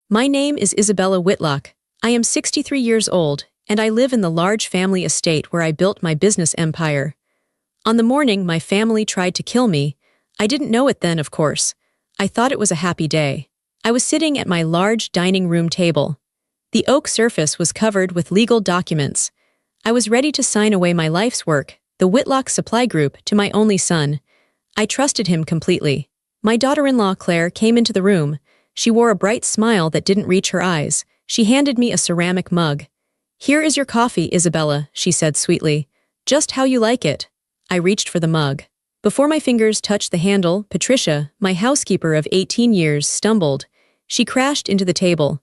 My name is Isabella Whitlock. I am 63 years old, and I live in the large family estate where I built my business empire. On the morning my family tried to kill me, I didn't know it then, of course. I thought it was a happy day. I was sitting at my large dining room table. The oak surface was covered with legal documents. I was ready to sign away my life's work, the Whitlock Supply Group, to my only son. I trusted him completely. My daughter-in-law Claire came into the room. She wore a bright smile that didn't reach her eyes. She handed me a ceramic mug. "Here is your coffee, Isabella," she said sweetly. "Just how you like it." I reached for the mug. Before my fingers touched the handle, Patricia, my housekeeper of 18 years, stumbled. She crashed into the table.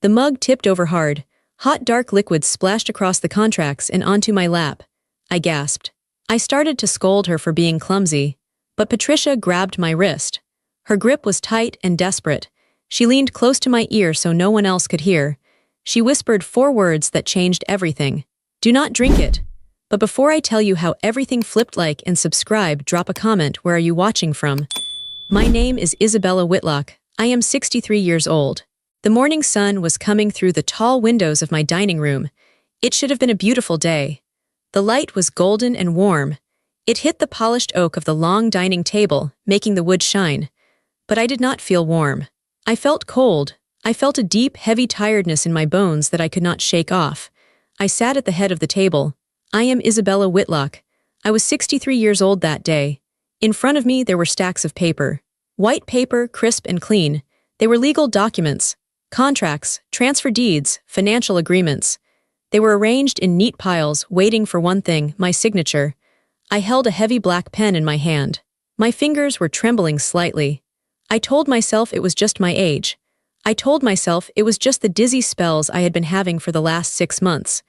The mug tipped over hard. Hot dark liquid splashed across the contracts and onto my lap. I gasped. I started to scold her for being clumsy. But Patricia grabbed my wrist. Her grip was tight and desperate. She leaned close to my ear so no one else could hear. She whispered 4 words that changed everything. "Do not drink it." But before I tell you how everything flipped, like and subscribe, drop a comment. Where are you watching from? My name is Isabella Whitlock. I am 63 years old. The morning sun was coming through the tall windows of my dining room. It should have been a beautiful day. The light was golden and warm. It hit the polished oak of the long dining table, making the wood shine. But I did not feel warm. I felt cold. I felt a deep, heavy tiredness in my bones that I could not shake off. I sat at the head of the table. I am Isabella Whitlock. I was 63 years old that day. In front of me there were stacks of paper. White paper, crisp and clean. They were legal documents. Contracts, transfer deeds, financial agreements. They were arranged in neat piles, waiting for one thing, my signature. I held a heavy black pen in my hand. My fingers were trembling slightly. I told myself it was just my age. I told myself it was just the dizzy spells I had been having for the last 6 months.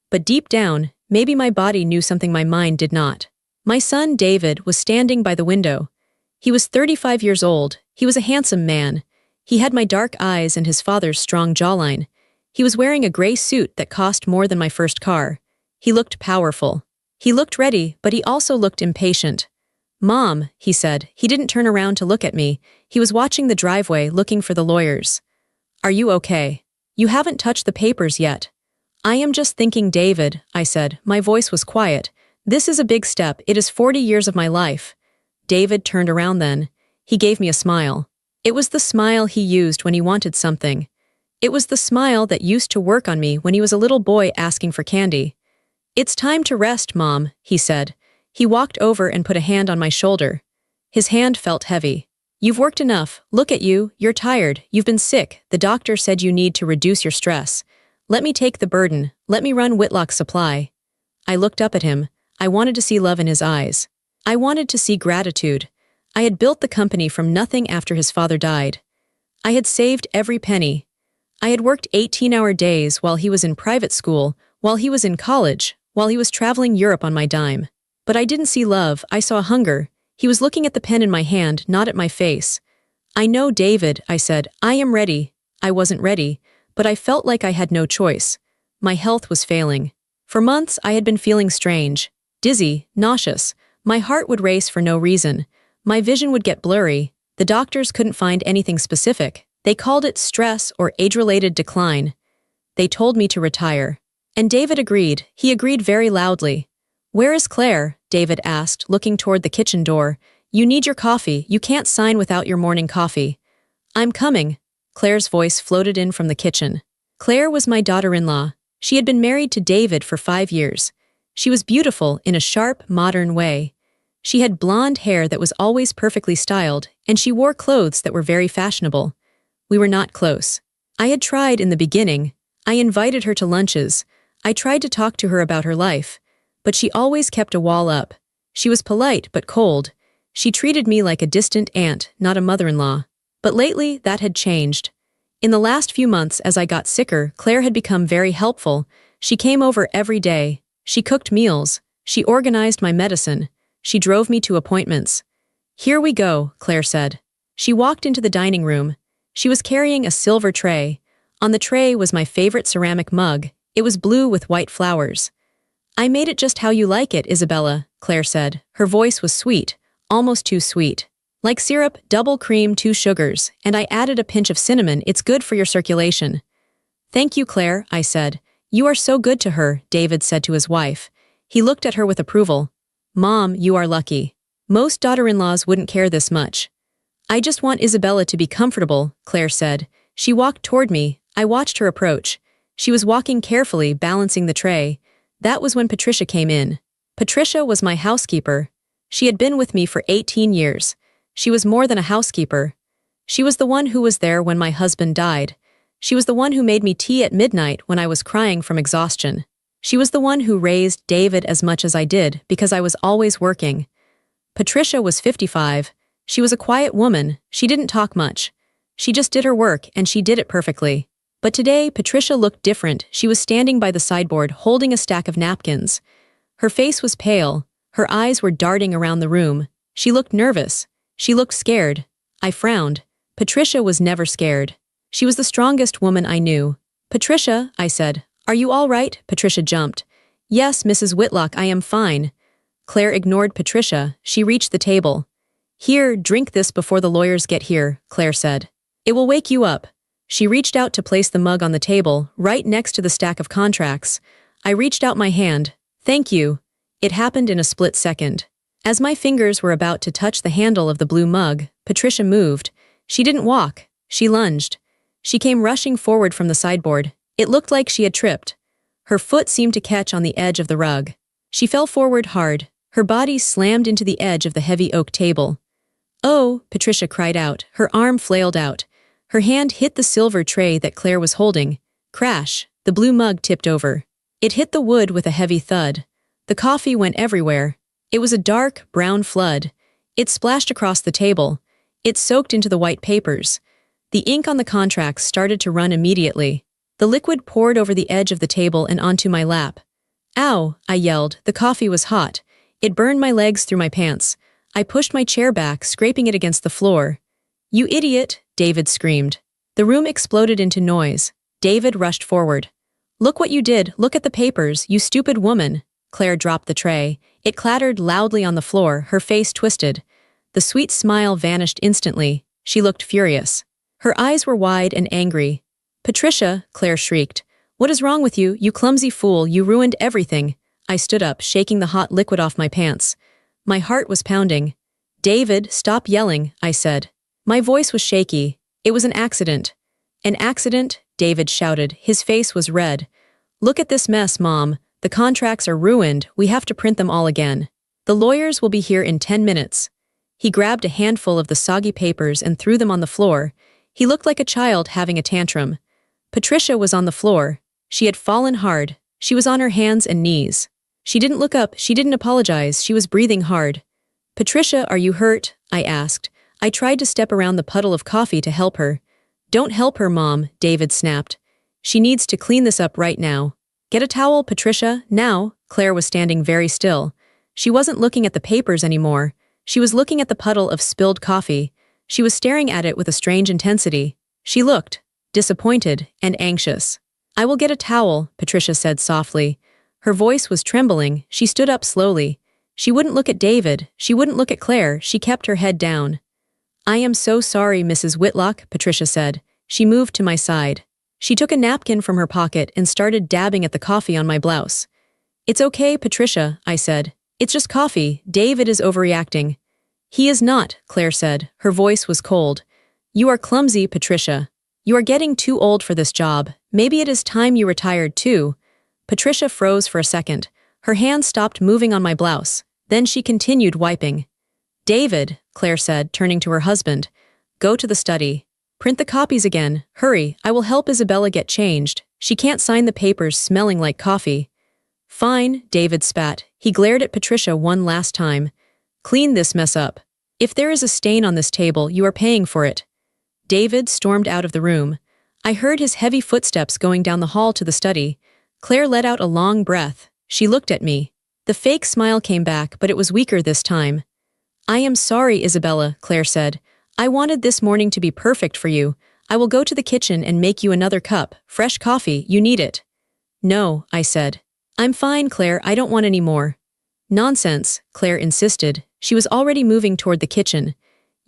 But deep down, maybe my body knew something my mind did not. My son, David, was standing by the window. He was 35 years old. He was a handsome man. He had my dark eyes and his father's strong jawline. He was wearing a gray suit that cost more than my first car. He looked powerful. He looked ready, but he also looked impatient. "Mom," he said. He didn't turn around to look at me. He was watching the driveway, looking for the lawyers. "Are you okay? You haven't touched the papers yet." "I am just thinking, David," I said. My voice was quiet. "This is a big step. It is 40 years of my life." David turned around then. He gave me a smile. It was the smile he used when he wanted something. It was the smile that used to work on me when he was a little boy asking for candy. "It's time to rest, Mom," he said. He walked over and put a hand on my shoulder. His hand felt heavy. "You've worked enough. Look at you. You're tired. You've been sick. The doctor said you need to reduce your stress. Let me take the burden. Let me run Whitlock Supply." I looked up at him. I wanted to see love in his eyes. I wanted to see gratitude. I had built the company from nothing after his father died. I had saved every penny. I had worked 18-hour days while he was in private school, while he was in college, while he was traveling Europe on my dime. But I didn't see love, I saw hunger. He was looking at the pen in my hand, not at my face. "I know, David," I said. "I am ready." I wasn't ready, but I felt like I had no choice. My health was failing. For months I had been feeling strange, dizzy, nauseous. My heart would race for no reason. My vision would get blurry. The doctors couldn't find anything specific. They called it stress or age-related decline. They told me to retire. And David agreed. He agreed very loudly. "Where is Claire?" David asked, looking toward the kitchen door. "You need your coffee. You can't sign without your morning coffee." "I'm coming." Claire's voice floated in from the kitchen. Claire was my daughter-in-law. She had been married to David for 5 years. She was beautiful in a sharp, modern way. She had blonde hair that was always perfectly styled, and she wore clothes that were very fashionable. We were not close. I had tried in the beginning. I invited her to lunches. I tried to talk to her about her life. But she always kept a wall up. She was polite but cold. She treated me like a distant aunt, not a mother-in-law. But lately, that had changed. In the last few months, as I got sicker, Claire had become very helpful. She came over every day. She cooked meals. She organized my medicine. She drove me to appointments. "Here we go," Claire said. She walked into the dining room. She was carrying a silver tray. On the tray was my favorite ceramic mug. It was blue with white flowers. "I made it just how you like it, Isabella," Claire said. Her voice was sweet, almost too sweet. Like syrup, double cream, 2 sugars, and I added a pinch of cinnamon. It's good for your circulation. Thank you, Claire, I said. You are so good to her, David said to his wife. He looked at her with approval. Mom, you are lucky. Most daughter-in-laws wouldn't care this much. I just want Isabella to be comfortable, Claire said. She walked toward me. I watched her approach. She was walking carefully, balancing the tray. That was when Patricia came in. Patricia was my housekeeper. She had been with me for 18 years. She was more than a housekeeper. She was the one who was there when my husband died. She was the one who made me tea at midnight when I was crying from exhaustion. She was the one who raised David as much as I did because I was always working. Patricia was 55. She was a quiet woman. She didn't talk much. She just did her work, and she did it perfectly. But today, Patricia looked different. She was standing by the sideboard, holding a stack of napkins. Her face was pale. Her eyes were darting around the room. She looked nervous. She looked scared. I frowned. Patricia was never scared. She was the strongest woman I knew. Patricia, I said. Are you all right? Patricia jumped. Yes, Mrs. Whitlock, I am fine. Claire ignored Patricia. She reached the table. Here, drink this before the lawyers get here, Claire said. It will wake you up. She reached out to place the mug on the table, right next to the stack of contracts. I reached out my hand. Thank you. It happened in a split second. As my fingers were about to touch the handle of the blue mug, Patricia moved. She didn't walk. She lunged. She came rushing forward from the sideboard. It looked like she had tripped. Her foot seemed to catch on the edge of the rug. She fell forward hard. Her body slammed into the edge of the heavy oak table. Oh, Patricia cried out. Her arm flailed out. Her hand hit the silver tray that Claire was holding. Crash! The blue mug tipped over. It hit the wood with a heavy thud. The coffee went everywhere. It was a dark, brown flood. It splashed across the table. It soaked into the white papers. The ink on the contracts started to run immediately. The liquid poured over the edge of the table and onto my lap. Ow! I yelled. The coffee was hot. It burned my legs through my pants. I pushed my chair back, scraping it against the floor. You idiot! David screamed. The room exploded into noise. David rushed forward. Look what you did. Look at the papers, you stupid woman. Claire dropped the tray. It clattered loudly on the floor, her face twisted. The sweet smile vanished instantly. She looked furious. Her eyes were wide and angry. Patricia, Claire shrieked. What is wrong with you, you clumsy fool? You ruined everything. I stood up, shaking the hot liquid off my pants. My heart was pounding. David, stop yelling, I said. My voice was shaky. It was an accident. An accident? David shouted. His face was red. Look at this mess, Mom. The contracts are ruined. We have to print them all again. The lawyers will be here in 10 minutes. He grabbed a handful of the soggy papers and threw them on the floor. He looked like a child having a tantrum. Patricia was on the floor. She had fallen hard. She was on her hands and knees. She didn't look up. She didn't apologize. She was breathing hard. Patricia, are you hurt? I asked. I tried to step around the puddle of coffee to help her. Don't help her, Mom, David snapped. She needs to clean this up right now. Get a towel, Patricia, now. Claire was standing very still. She wasn't looking at the papers anymore. She was looking at the puddle of spilled coffee. She was staring at it with a strange intensity. She looked disappointed and anxious. I will get a towel, Patricia said softly. Her voice was trembling. She stood up slowly. She wouldn't look at David. She wouldn't look at Claire. She kept her head down. I am so sorry, Mrs. Whitlock, Patricia said. She moved to my side. She took a napkin from her pocket and started dabbing at the coffee on my blouse. It's okay, Patricia, I said. It's just coffee. David is overreacting. He is not, Claire said. Her voice was cold. You are clumsy, Patricia. You are getting too old for this job. Maybe it is time you retired too. Patricia froze for a second. Her hand stopped moving on my blouse. Then she continued wiping. David, Claire said, turning to her husband. Go to the study. Print the copies again. Hurry, I will help Isabella get changed. She can't sign the papers smelling like coffee. Fine, David spat. He glared at Patricia one last time. Clean this mess up. If there is a stain on this table, you are paying for it. David stormed out of the room. I heard his heavy footsteps going down the hall to the study. Claire let out a long breath. She looked at me. The fake smile came back, but it was weaker this time. I am sorry, Isabella, Claire said. I wanted this morning to be perfect for you. I will go to the kitchen and make you another cup. Fresh coffee, you need it. No, I said. I'm fine, Claire, I don't want any more. Nonsense, Claire insisted. She was already moving toward the kitchen.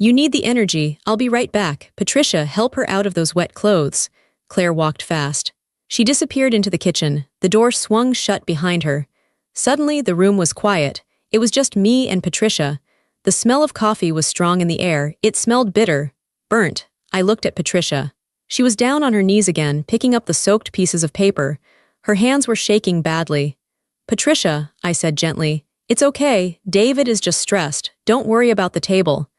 You need the energy, I'll be right back. Patricia, help her out of those wet clothes. Claire walked fast. She disappeared into the kitchen. The door swung shut behind her. Suddenly, the room was quiet. It was just me and Patricia. The smell of coffee was strong in the air. It smelled bitter, burnt. I looked at Patricia. She was down on her knees again, picking up the soaked pieces of paper. Her hands were shaking badly. Patricia, I said gently, it's okay, David is just stressed. Don't worry about the table.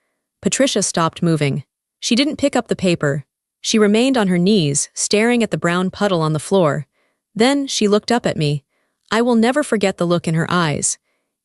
Patricia stopped moving. She didn't pick up the paper. She remained on her knees, staring at the brown puddle on the floor. Then she looked up at me. I will never forget the look in her eyes.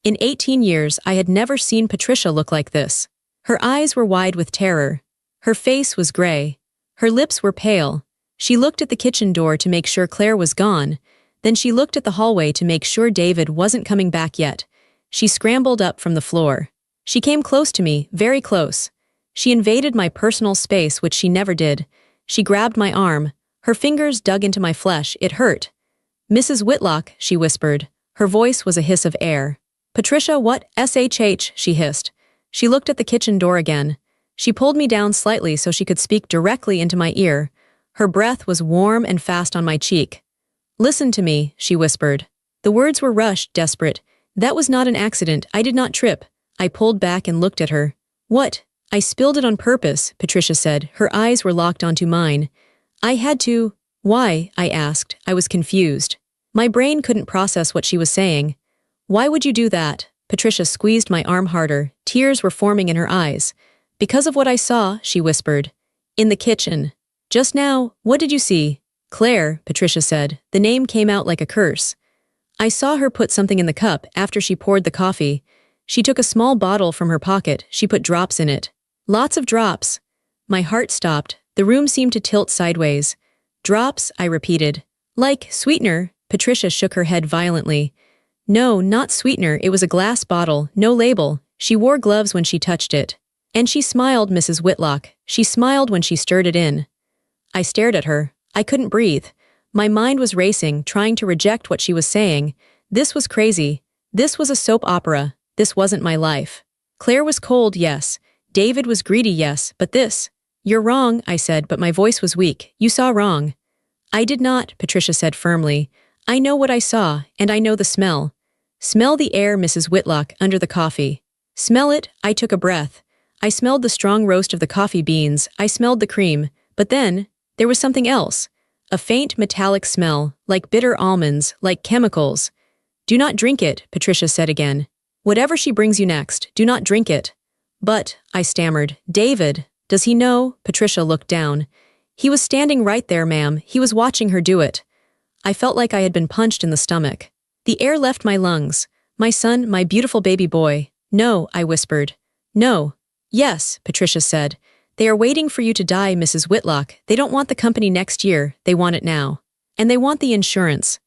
In 18 years, I had never seen Patricia look like this. Her eyes were wide with terror. Her face was gray. Her lips were pale. She looked at the kitchen door to make sure Claire was gone. Then she looked at the hallway to make sure David wasn't coming back yet. She scrambled up from the floor. She came close to me, very close. She invaded my personal space, which she never did. She grabbed my arm. Her fingers dug into my flesh. It hurt. Mrs. Whitlock, she whispered. Her voice was a hiss of air. Patricia, what? SHH, she hissed. She looked at the kitchen door again. She pulled me down slightly so she could speak directly into my ear. Her breath was warm and fast on my cheek. Listen to me, she whispered. The words were rushed, desperate. That was not an accident. I did not trip. I pulled back and looked at her. What? I spilled it on purpose, Patricia said. Her eyes were locked onto mine. I had to. Why? I asked. I was confused. My brain couldn't process what she was saying. Why would you do that? Patricia squeezed my arm harder. Tears were forming in her eyes. Because of what I saw, she whispered. In the kitchen. Just now, what did you see? Claire, Patricia said. The name came out like a curse. I saw her put something in the cup after she poured the coffee. She took a small bottle from her pocket. She put drops in it. Lots of drops. My heart stopped. The room seemed to tilt sideways. Drops, I repeated. Like sweetener, Patricia shook her head violently. No, not sweetener, it was a glass bottle, no label. She wore gloves when she touched it. And she smiled, Mrs. Whitlock. She smiled when she stirred it in. I stared at her. I couldn't breathe. My mind was racing, trying to reject what she was saying. This was crazy. This was a soap opera. This wasn't my life. Claire was cold, yes. David was greedy, yes, but this. You're wrong, I said, but my voice was weak. You saw wrong. I did not, Patricia said firmly. I know what I saw, and I know the smell. Smell the air, Mrs. Whitlock, under the coffee. Smell it, I took a breath. I smelled the strong roast of the coffee beans, I smelled the cream, but then, there was something else. A faint metallic smell, like bitter almonds, like chemicals. Do not drink it, Patricia said again. Whatever she brings you next, do not drink it. But, I stammered, David, does he know? Patricia looked down. He was standing right there, ma'am. He was watching her do it. I felt like I had been punched in the stomach. The air left my lungs. My son, my beautiful baby boy. No, I whispered. No. Yes, Patricia said. They are waiting for you to die, Mrs. Whitlock. They don't want the company next year. They want it now. And they want the insurance.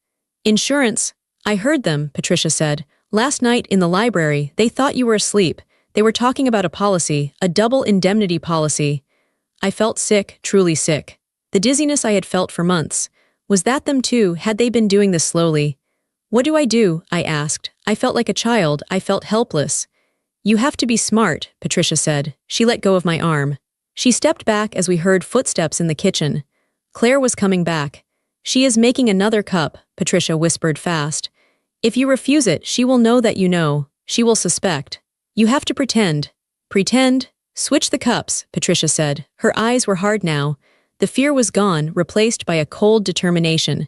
Insurance? I heard them, Patricia said. Last night in the library, they thought you were asleep. They were talking about a policy, a double indemnity policy. I felt sick, truly sick. The dizziness I had felt for months. Was that them too? Had they been doing this slowly? What do? I asked. I felt like a child. I felt helpless. You have to be smart, Patricia said. She let go of my arm. She stepped back as we heard footsteps in the kitchen. Claire was coming back. She is making another cup, Patricia whispered fast. If you refuse it, she will know that you know. She will suspect. You have to pretend. Pretend? Switch the cups, Patricia said. Her eyes were hard now. The fear was gone, replaced by a cold determination.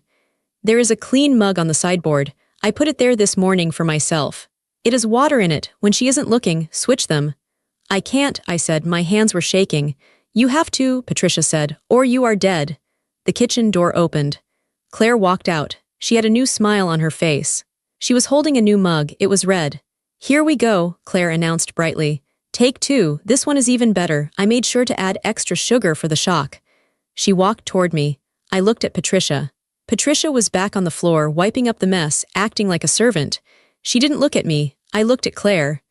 There is a clean mug on the sideboard. I put it there this morning for myself. It has water in it. When she isn't looking, switch them. I can't, I said. My hands were shaking. You have to, Patricia said, or you are dead. The kitchen door opened. Claire walked out. She had a new smile on her face. She was holding a new mug. It was red. Here we go, Claire announced brightly. Take two. This one is even better. I made sure to add extra sugar for the shock. She walked toward me. I looked at Patricia. Patricia was back on the floor, wiping up the mess, acting like a servant. She didn't look at me. I looked at Claire.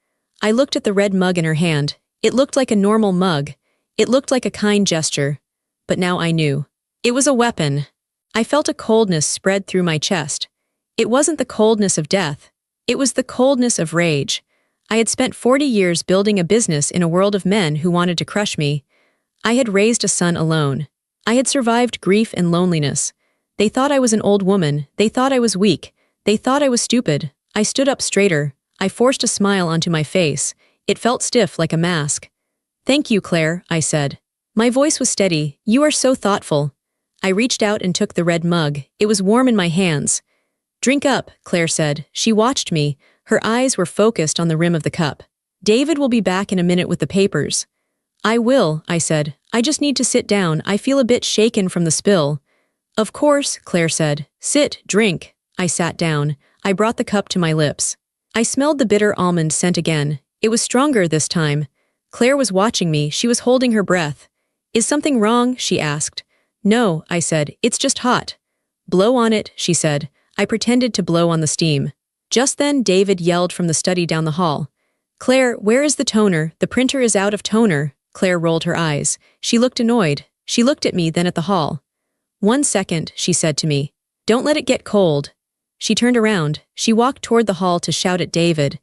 I looked at the red mug in her hand. It looked like a normal mug. It looked like a kind gesture. But now I knew. It was a weapon. I felt a coldness spread through my chest. It wasn't the coldness of death. It was the coldness of rage. I had spent 40 years building a business in a world of men who wanted to crush me. I had raised a son alone. I had survived grief and loneliness. They thought I was an old woman. They thought I was weak. They thought I was stupid. I stood up straighter. I forced a smile onto my face. It felt stiff like a mask. "Thank you, Claire," I said. My voice was steady. "You are so thoughtful." I reached out and took the red mug. It was warm in my hands. "Drink up," Claire said. She watched me. Her eyes were focused on the rim of the cup. "David will be back in a minute with the papers." "I will," I said. "I just need to sit down. I feel a bit shaken from the spill." "Of course," Claire said. "Sit, drink." I sat down. I brought the cup to my lips. I smelled the bitter almond scent again. It was stronger this time. Claire was watching me. She was holding her breath. "Is something wrong?" she asked. "No," I said. "It's just hot." "Blow on it," she said. I pretended to blow on the steam. Just then David yelled from the study down the hall. "Claire, where is the toner? The printer is out of toner." Claire rolled her eyes. She looked annoyed. She looked at me, then at the hall. "1 second," she said to me. "Don't let it get cold." She turned around. She walked toward the hall to shout at David.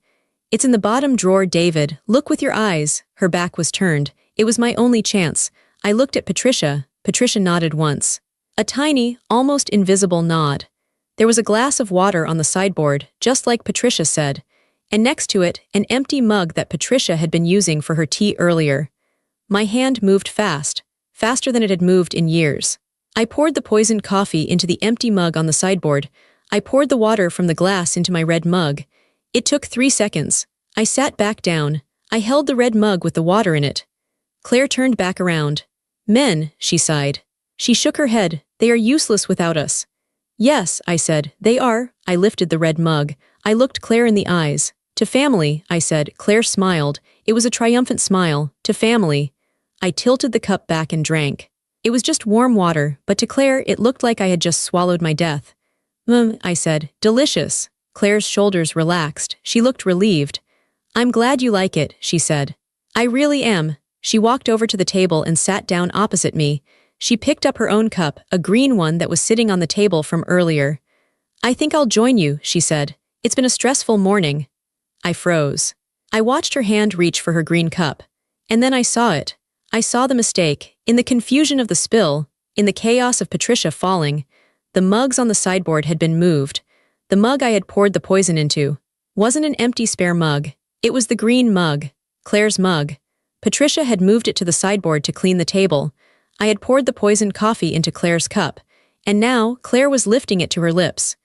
"It's in the bottom drawer, David. Look with your eyes." Her back was turned. It was my only chance. I looked at Patricia. Patricia nodded once. A tiny, almost invisible nod. There was a glass of water on the sideboard, just like Patricia said, and next to it, an empty mug that Patricia had been using for her tea earlier. My hand moved fast, faster than it had moved in years. I poured the poisoned coffee into the empty mug on the sideboard. I poured the water from the glass into my red mug. It took 3 seconds. I sat back down. I held the red mug with the water in it. Claire turned back around. "Men," she sighed. She shook her head. "They are useless without us." "Yes," I said, "they are." I lifted the red mug. I looked Claire in the eyes. "To family," I said. Claire smiled. It was a triumphant smile. "To family." I tilted the cup back and drank. It was just warm water, but to Claire it looked like I had just swallowed my death. I said. "Delicious." Claire's shoulders relaxed. She looked relieved. "I'm glad you like it," she said. "I really am." She walked over to the table and sat down opposite me. She picked up her own cup, a green one that was sitting on the table from earlier. "I think I'll join you," she said. "It's been a stressful morning." I froze. I watched her hand reach for her green cup. And then I saw it. I saw the mistake. In the confusion of the spill, in the chaos of Patricia falling, the mugs on the sideboard had been moved. The mug I had poured the poison into wasn't an empty spare mug. It was the green mug, Claire's mug. Patricia had moved it to the sideboard to clean the table. I had poured the poisoned coffee into Claire's cup, and now Claire was lifting it to her lips.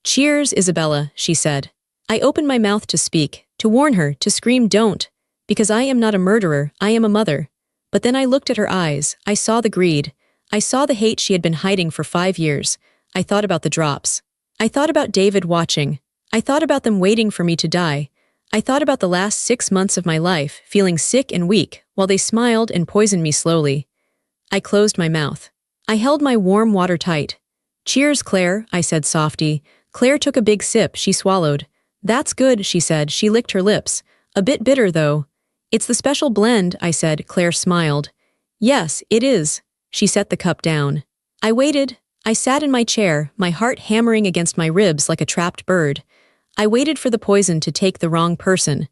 "Cheers, Isabella," she said. I opened my mouth to speak, to warn her, to scream don't, because I am not a murderer, I am a mother. But then I looked at her eyes. I saw the greed. I saw the hate she had been hiding for 5 years. I thought about the drops. I thought about David watching. I thought about them waiting for me to die. I thought about the last 6 months of my life, feeling sick and weak, while they smiled and poisoned me slowly. I closed my mouth. I held my warm water tight. "Cheers, Claire," I said softly. Claire took a big sip. She swallowed. "That's good," she said. She licked her lips. "A bit bitter, though." "It's the special blend," I said. Claire smiled. "Yes, it is." She set the cup down. I waited. I sat in my chair, my heart hammering against my ribs like a trapped bird. I waited for the poison to take the wrong person.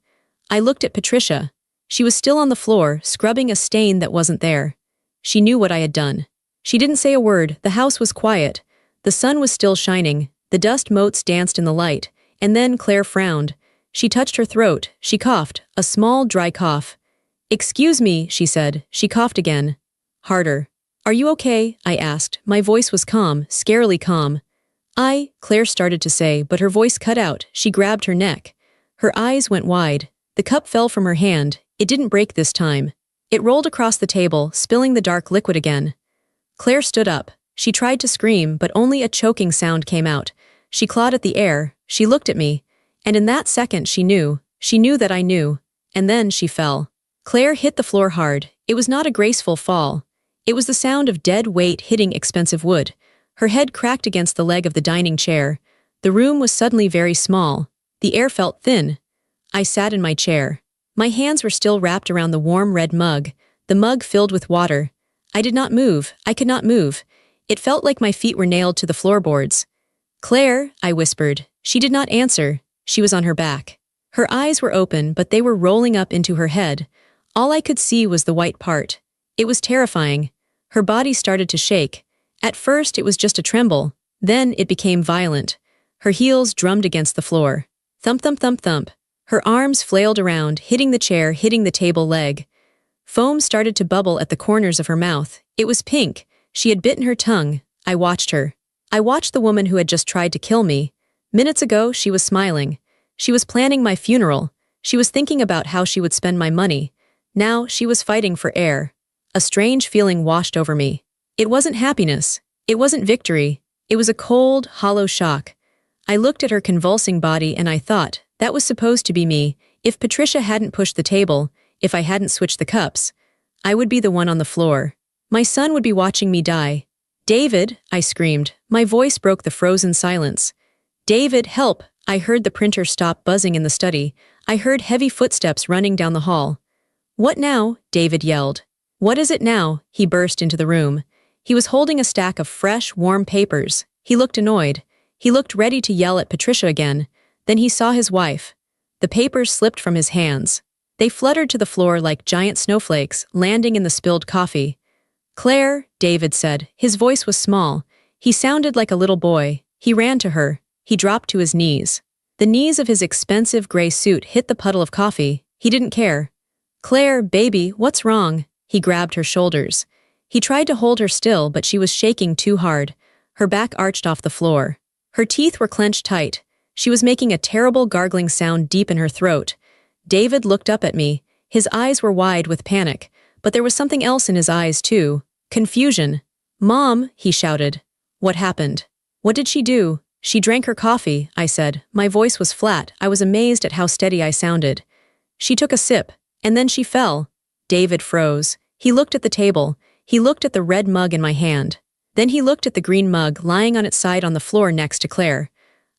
I looked at Patricia. She was still on the floor, scrubbing a stain that wasn't there. She knew what I had done. She didn't say a word. The house was quiet. The sun was still shining. The dust motes danced in the light. And then Claire frowned. She touched her throat. She coughed, a small, dry cough. "Excuse me," she said. She coughed again. Harder. "Are you okay?" I asked. My voice was calm, scarily calm. Claire started to say, but her voice cut out. She grabbed her neck. Her eyes went wide. The cup fell from her hand. It didn't break this time. It rolled across the table, spilling the dark liquid again. Claire stood up. She tried to scream, but only a choking sound came out. She clawed at the air. She looked at me. And in that second she knew. She knew that I knew. And then she fell. Claire hit the floor hard. It was not a graceful fall. It was the sound of dead weight hitting expensive wood. Her head cracked against the leg of the dining chair. The room was suddenly very small. The air felt thin. I sat in my chair. My hands were still wrapped around the warm red mug, the mug filled with water. I did not move. I could not move. It felt like my feet were nailed to the floorboards. "Claire," I whispered. She did not answer. She was on her back. Her eyes were open, but they were rolling up into her head. All I could see was the white part. It was terrifying. Her body started to shake. At first, it was just a tremble. Then it became violent. Her heels drummed against the floor. Thump, thump, thump, thump. Her arms flailed around, hitting the chair, hitting the table leg. Foam started to bubble at the corners of her mouth. It was pink. She had bitten her tongue. I watched her. I watched the woman who had just tried to kill me. Minutes ago, she was smiling. She was planning my funeral. She was thinking about how she would spend my money. Now, she was fighting for air. A strange feeling washed over me. It wasn't happiness. It wasn't victory. It was a cold, hollow shock. I looked at her convulsing body and I thought, that was supposed to be me. If Patricia hadn't pushed the table, if I hadn't switched the cups, I would be the one on the floor. My son would be watching me die. David, I screamed. My voice broke the frozen silence. David, help! I heard the printer stop buzzing in the study. I heard heavy footsteps running down the hall. What now? David yelled. What is it now? He burst into the room. He was holding a stack of fresh, warm papers. He looked annoyed. He looked ready to yell at Patricia again. Then he saw his wife. The papers slipped from his hands. They fluttered to the floor like giant snowflakes, landing in the spilled coffee. Claire, David said. His voice was small. He sounded like a little boy. He ran to her. He dropped to his knees. The knees of his expensive gray suit hit the puddle of coffee. He didn't care. Claire, baby, what's wrong? He grabbed her shoulders. He tried to hold her still, but she was shaking too hard. Her back arched off the floor. Her teeth were clenched tight. She was making a terrible gargling sound deep in her throat. David looked up at me. His eyes were wide with panic, but there was something else in his eyes too. Confusion. Mom, he shouted. What happened? What did she do? She drank her coffee, I said. My voice was flat. I was amazed at how steady I sounded. She took a sip, and then she fell. David froze. He looked at the table. He looked at the red mug in my hand. Then he looked at the green mug lying on its side on the floor next to Claire.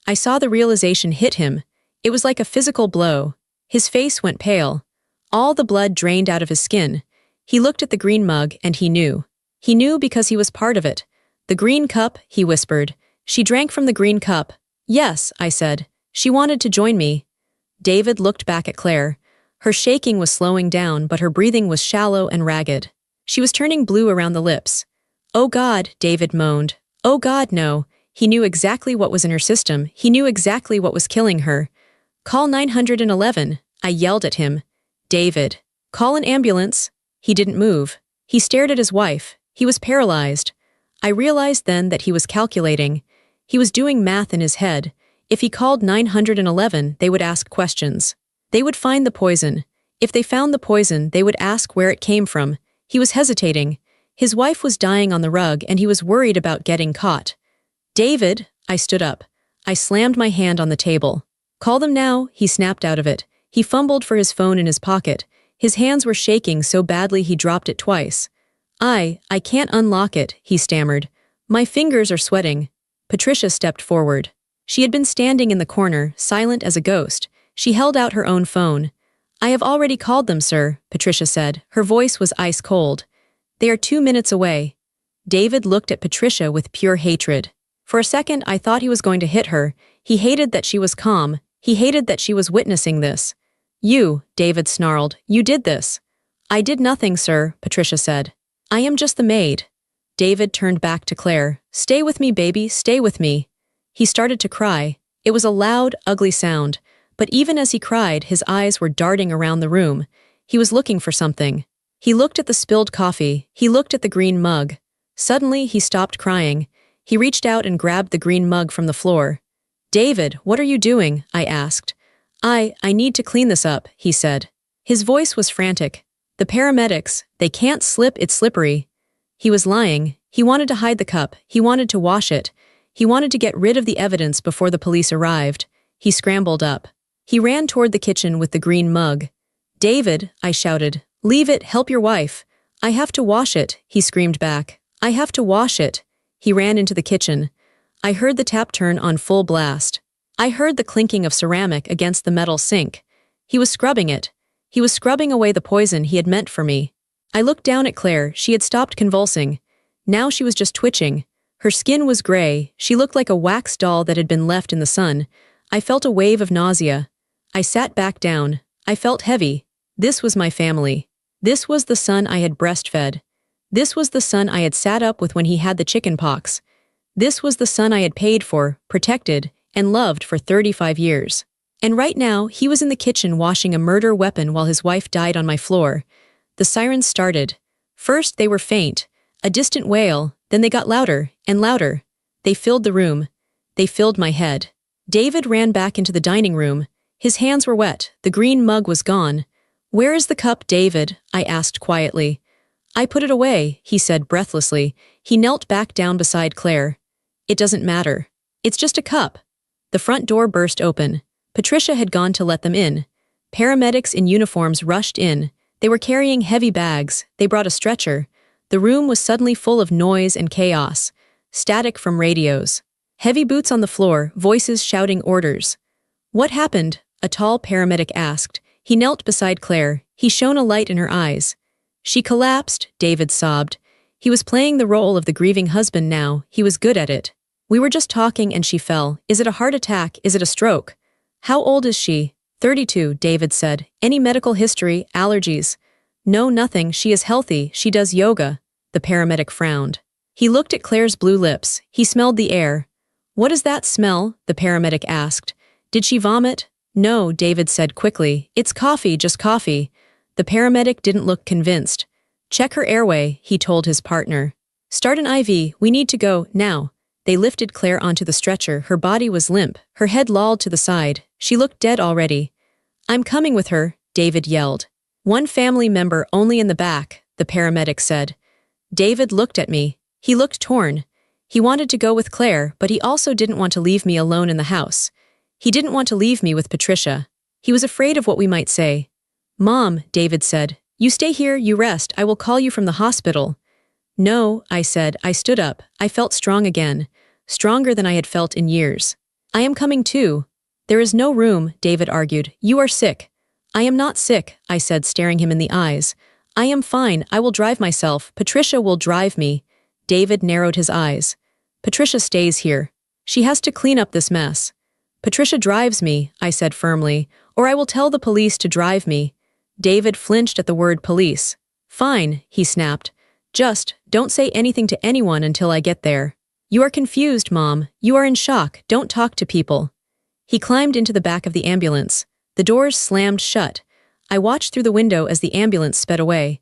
I saw the realization hit him. It was like a physical blow. His face went pale. All the blood drained out of his skin. He looked at the green mug and he knew. He knew because he was part of it. The green cup, he whispered. She drank from the green cup. Yes, I said. She wanted to join me. David looked back at Claire. Her shaking was slowing down, but her breathing was shallow and ragged. She was turning blue around the lips. Oh God, David moaned. Oh God, no. He knew exactly what was in her system. He knew exactly what was killing her. Call 911, I yelled at him. David, call an ambulance. He didn't move. He stared at his wife. He was paralyzed. I realized then that he was calculating. He was doing math in his head. If he called 911, they would ask questions. They would find the poison. If they found the poison, they would ask where it came from. He was hesitating. His wife was dying on the rug, and he was worried about getting caught. David, I stood up. I slammed my hand on the table. Call them now, he snapped out of it. He fumbled for his phone in his pocket. His hands were shaking so badly he dropped it twice. I can't unlock it, he stammered. My fingers are sweating. Patricia stepped forward. She had been standing in the corner, silent as a ghost. She held out her own phone. I have already called them, sir, Patricia said. Her voice was ice cold. They are 2 minutes away. David looked at Patricia with pure hatred. For a second, I thought he was going to hit her. He hated that she was calm. He hated that she was witnessing this. You, David snarled, you did this. I did nothing, sir, Patricia said. I am just the maid. David turned back to Claire. Stay with me, baby, stay with me. He started to cry. It was a loud, ugly sound. But even as he cried, his eyes were darting around the room. He was looking for something. He looked at the spilled coffee. He looked at the green mug. Suddenly, he stopped crying. He reached out and grabbed the green mug from the floor. David, what are you doing? I asked. I need to clean this up, he said. His voice was frantic. The paramedics, they can't slip, it's slippery. He was lying. He wanted to hide the cup. He wanted to wash it. He wanted to get rid of the evidence before the police arrived. He scrambled up. He ran toward the kitchen with the green mug. David, I shouted, leave it, help your wife. I have to wash it, he screamed back. I have to wash it. He ran into the kitchen. I heard the tap turn on full blast. I heard the clinking of ceramic against the metal sink. He was scrubbing it. He was scrubbing away the poison he had meant for me. I looked down at Claire. She had stopped convulsing. Now she was just twitching. Her skin was gray. She looked like a wax doll that had been left in the sun. I felt a wave of nausea. I sat back down. I felt heavy. This was my family. This was the son I had breastfed. This was the son I had sat up with when he had the chicken pox. This was the son I had paid for, protected, and loved for 35 years. And right now, he was in the kitchen washing a murder weapon while his wife died on my floor. The sirens started. First, they were faint, a distant wail, then they got louder and louder. They filled the room. They filled my head. David ran back into the dining room. His hands were wet. The green mug was gone. "Where is the cup, David?" I asked quietly. "I put it away," he said breathlessly. He knelt back down beside Claire. "It doesn't matter. It's just a cup." The front door burst open. Patricia had gone to let them in. Paramedics in uniforms rushed in. They were carrying heavy bags. They brought a stretcher. The room was suddenly full of noise and chaos. Static from radios. Heavy boots on the floor, voices shouting orders. "What happened?" a tall paramedic asked. He knelt beside Claire. He shone a light in her eyes. "She collapsed," David sobbed. He was playing the role of the grieving husband now. He was good at it. "We were just talking and she fell. Is it a heart attack? Is it a stroke?" "How old is she?" 32, David said. "Any medical history, allergies?" "No, nothing. She is healthy. She does yoga." The paramedic frowned. He looked at Claire's blue lips. He smelled the air. "What is that smell?" the paramedic asked. "Did she vomit?" "No," David said quickly. "It's coffee, just coffee." The paramedic didn't look convinced. "Check her airway," he told his partner. "Start an IV. We need to go, now." They lifted Claire onto the stretcher. Her body was limp. Her head lolled to the side. She looked dead already. "I'm coming with her," David yelled. "One family member only in the back," the paramedic said. David looked at me. He looked torn. He wanted to go with Claire, but he also didn't want to leave me alone in the house. He didn't want to leave me with Patricia. He was afraid of what we might say. "Mom," David said, "you stay here, you rest. I will call you from the hospital." "No," I said. I stood up. I felt strong again. Stronger than I had felt in years. "I am coming too." "There is no room," David argued. "You are sick." "I am not sick," I said, staring him in the eyes. "I am fine. I will drive myself. Patricia will drive me." David narrowed his eyes. "Patricia stays here. She has to clean up this mess." "Patricia drives me," I said firmly, "or I will tell the police to drive me." David flinched at the word police. "Fine," he snapped. "Just, don't say anything to anyone until I get there." "You are confused, Mom. You are in shock. Don't talk to people." He climbed into the back of the ambulance. The doors slammed shut. I watched through the window as the ambulance sped away.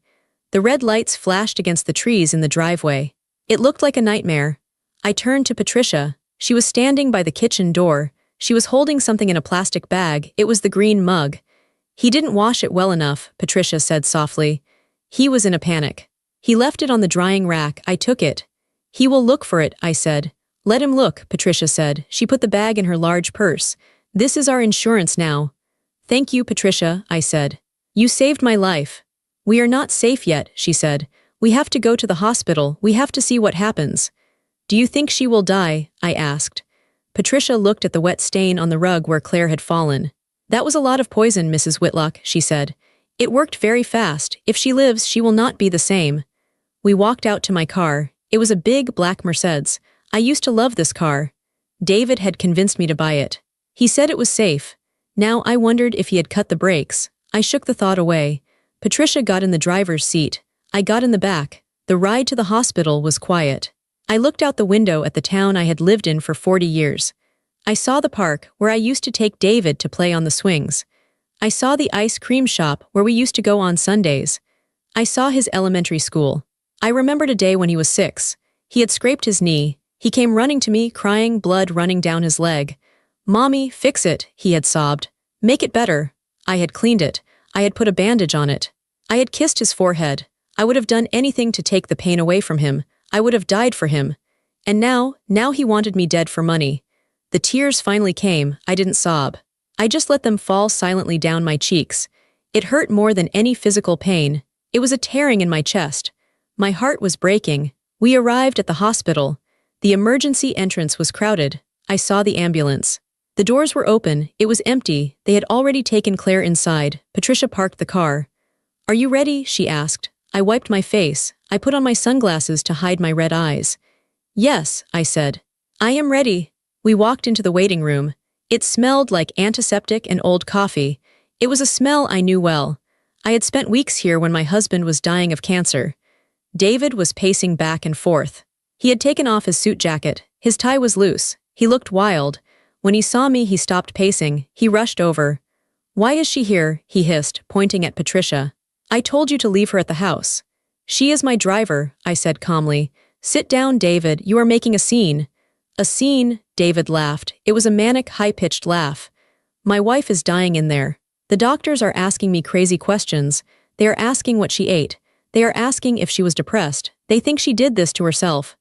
The red lights flashed against the trees in the driveway. It looked like a nightmare. I turned to Patricia. She was standing by the kitchen door. She was holding something in a plastic bag. It was the green mug. "He didn't wash it well enough," Patricia said softly. He was in a panic. "He left it on the drying rack. I took it." "He will look for it," I said. "Let him look," Patricia said. She put the bag in her large purse. "This is our insurance now." "Thank you, Patricia," I said. "You saved my life." "We are not safe yet," she said. "We have to go to the hospital. We have to see what happens." "Do you think she will die?" I asked. Patricia looked at the wet stain on the rug where Claire had fallen. "That was a lot of poison, Mrs. Whitlock," she said. "It worked very fast. If she lives, she will not be the same." We walked out to my car. It was a big black Mercedes. I used to love this car. David had convinced me to buy it. He said it was safe. Now I wondered if he had cut the brakes. I shook the thought away. Patricia got in the driver's seat. I got in the back. The ride to the hospital was quiet. I looked out the window at the town I had lived in for 40 years. I saw the park, where I used to take David to play on the swings. I saw the ice cream shop, where we used to go on Sundays. I saw his elementary school. I remembered a day when he was 6. He had scraped his knee. He came running to me, crying, blood running down his leg. "Mommy, fix it," he had sobbed. "Make it better." I had cleaned it. I had put a bandage on it. I had kissed his forehead. I would have done anything to take the pain away from him. I would have died for him. And now he wanted me dead for money. The tears finally came. I didn't sob. I just let them fall silently down my cheeks. It hurt more than any physical pain. It was a tearing in my chest. My heart was breaking. We arrived at the hospital. The emergency entrance was crowded. I saw the ambulance. The doors were open. It was empty. They had already taken Claire inside. Patricia parked the car. "Are you ready?" she asked. I wiped my face. I put on my sunglasses to hide my red eyes. "Yes," I said. "I am ready." We walked into the waiting room. It smelled like antiseptic and old coffee. It was a smell I knew well. I had spent weeks here when my husband was dying of cancer. David was pacing back and forth. He had taken off his suit jacket. His tie was loose. He looked wild. When he saw me, he stopped pacing. He rushed over. "Why is she here?" he hissed, pointing at Patricia. "I told you to leave her at the house." "She is my driver," I said calmly. "Sit down, David. You are making a scene." "A scene?" David laughed. It was a manic, high-pitched laugh. "My wife is dying in there. The doctors are asking me crazy questions. They are asking what she ate. They are asking if she was depressed. They think she did this to herself."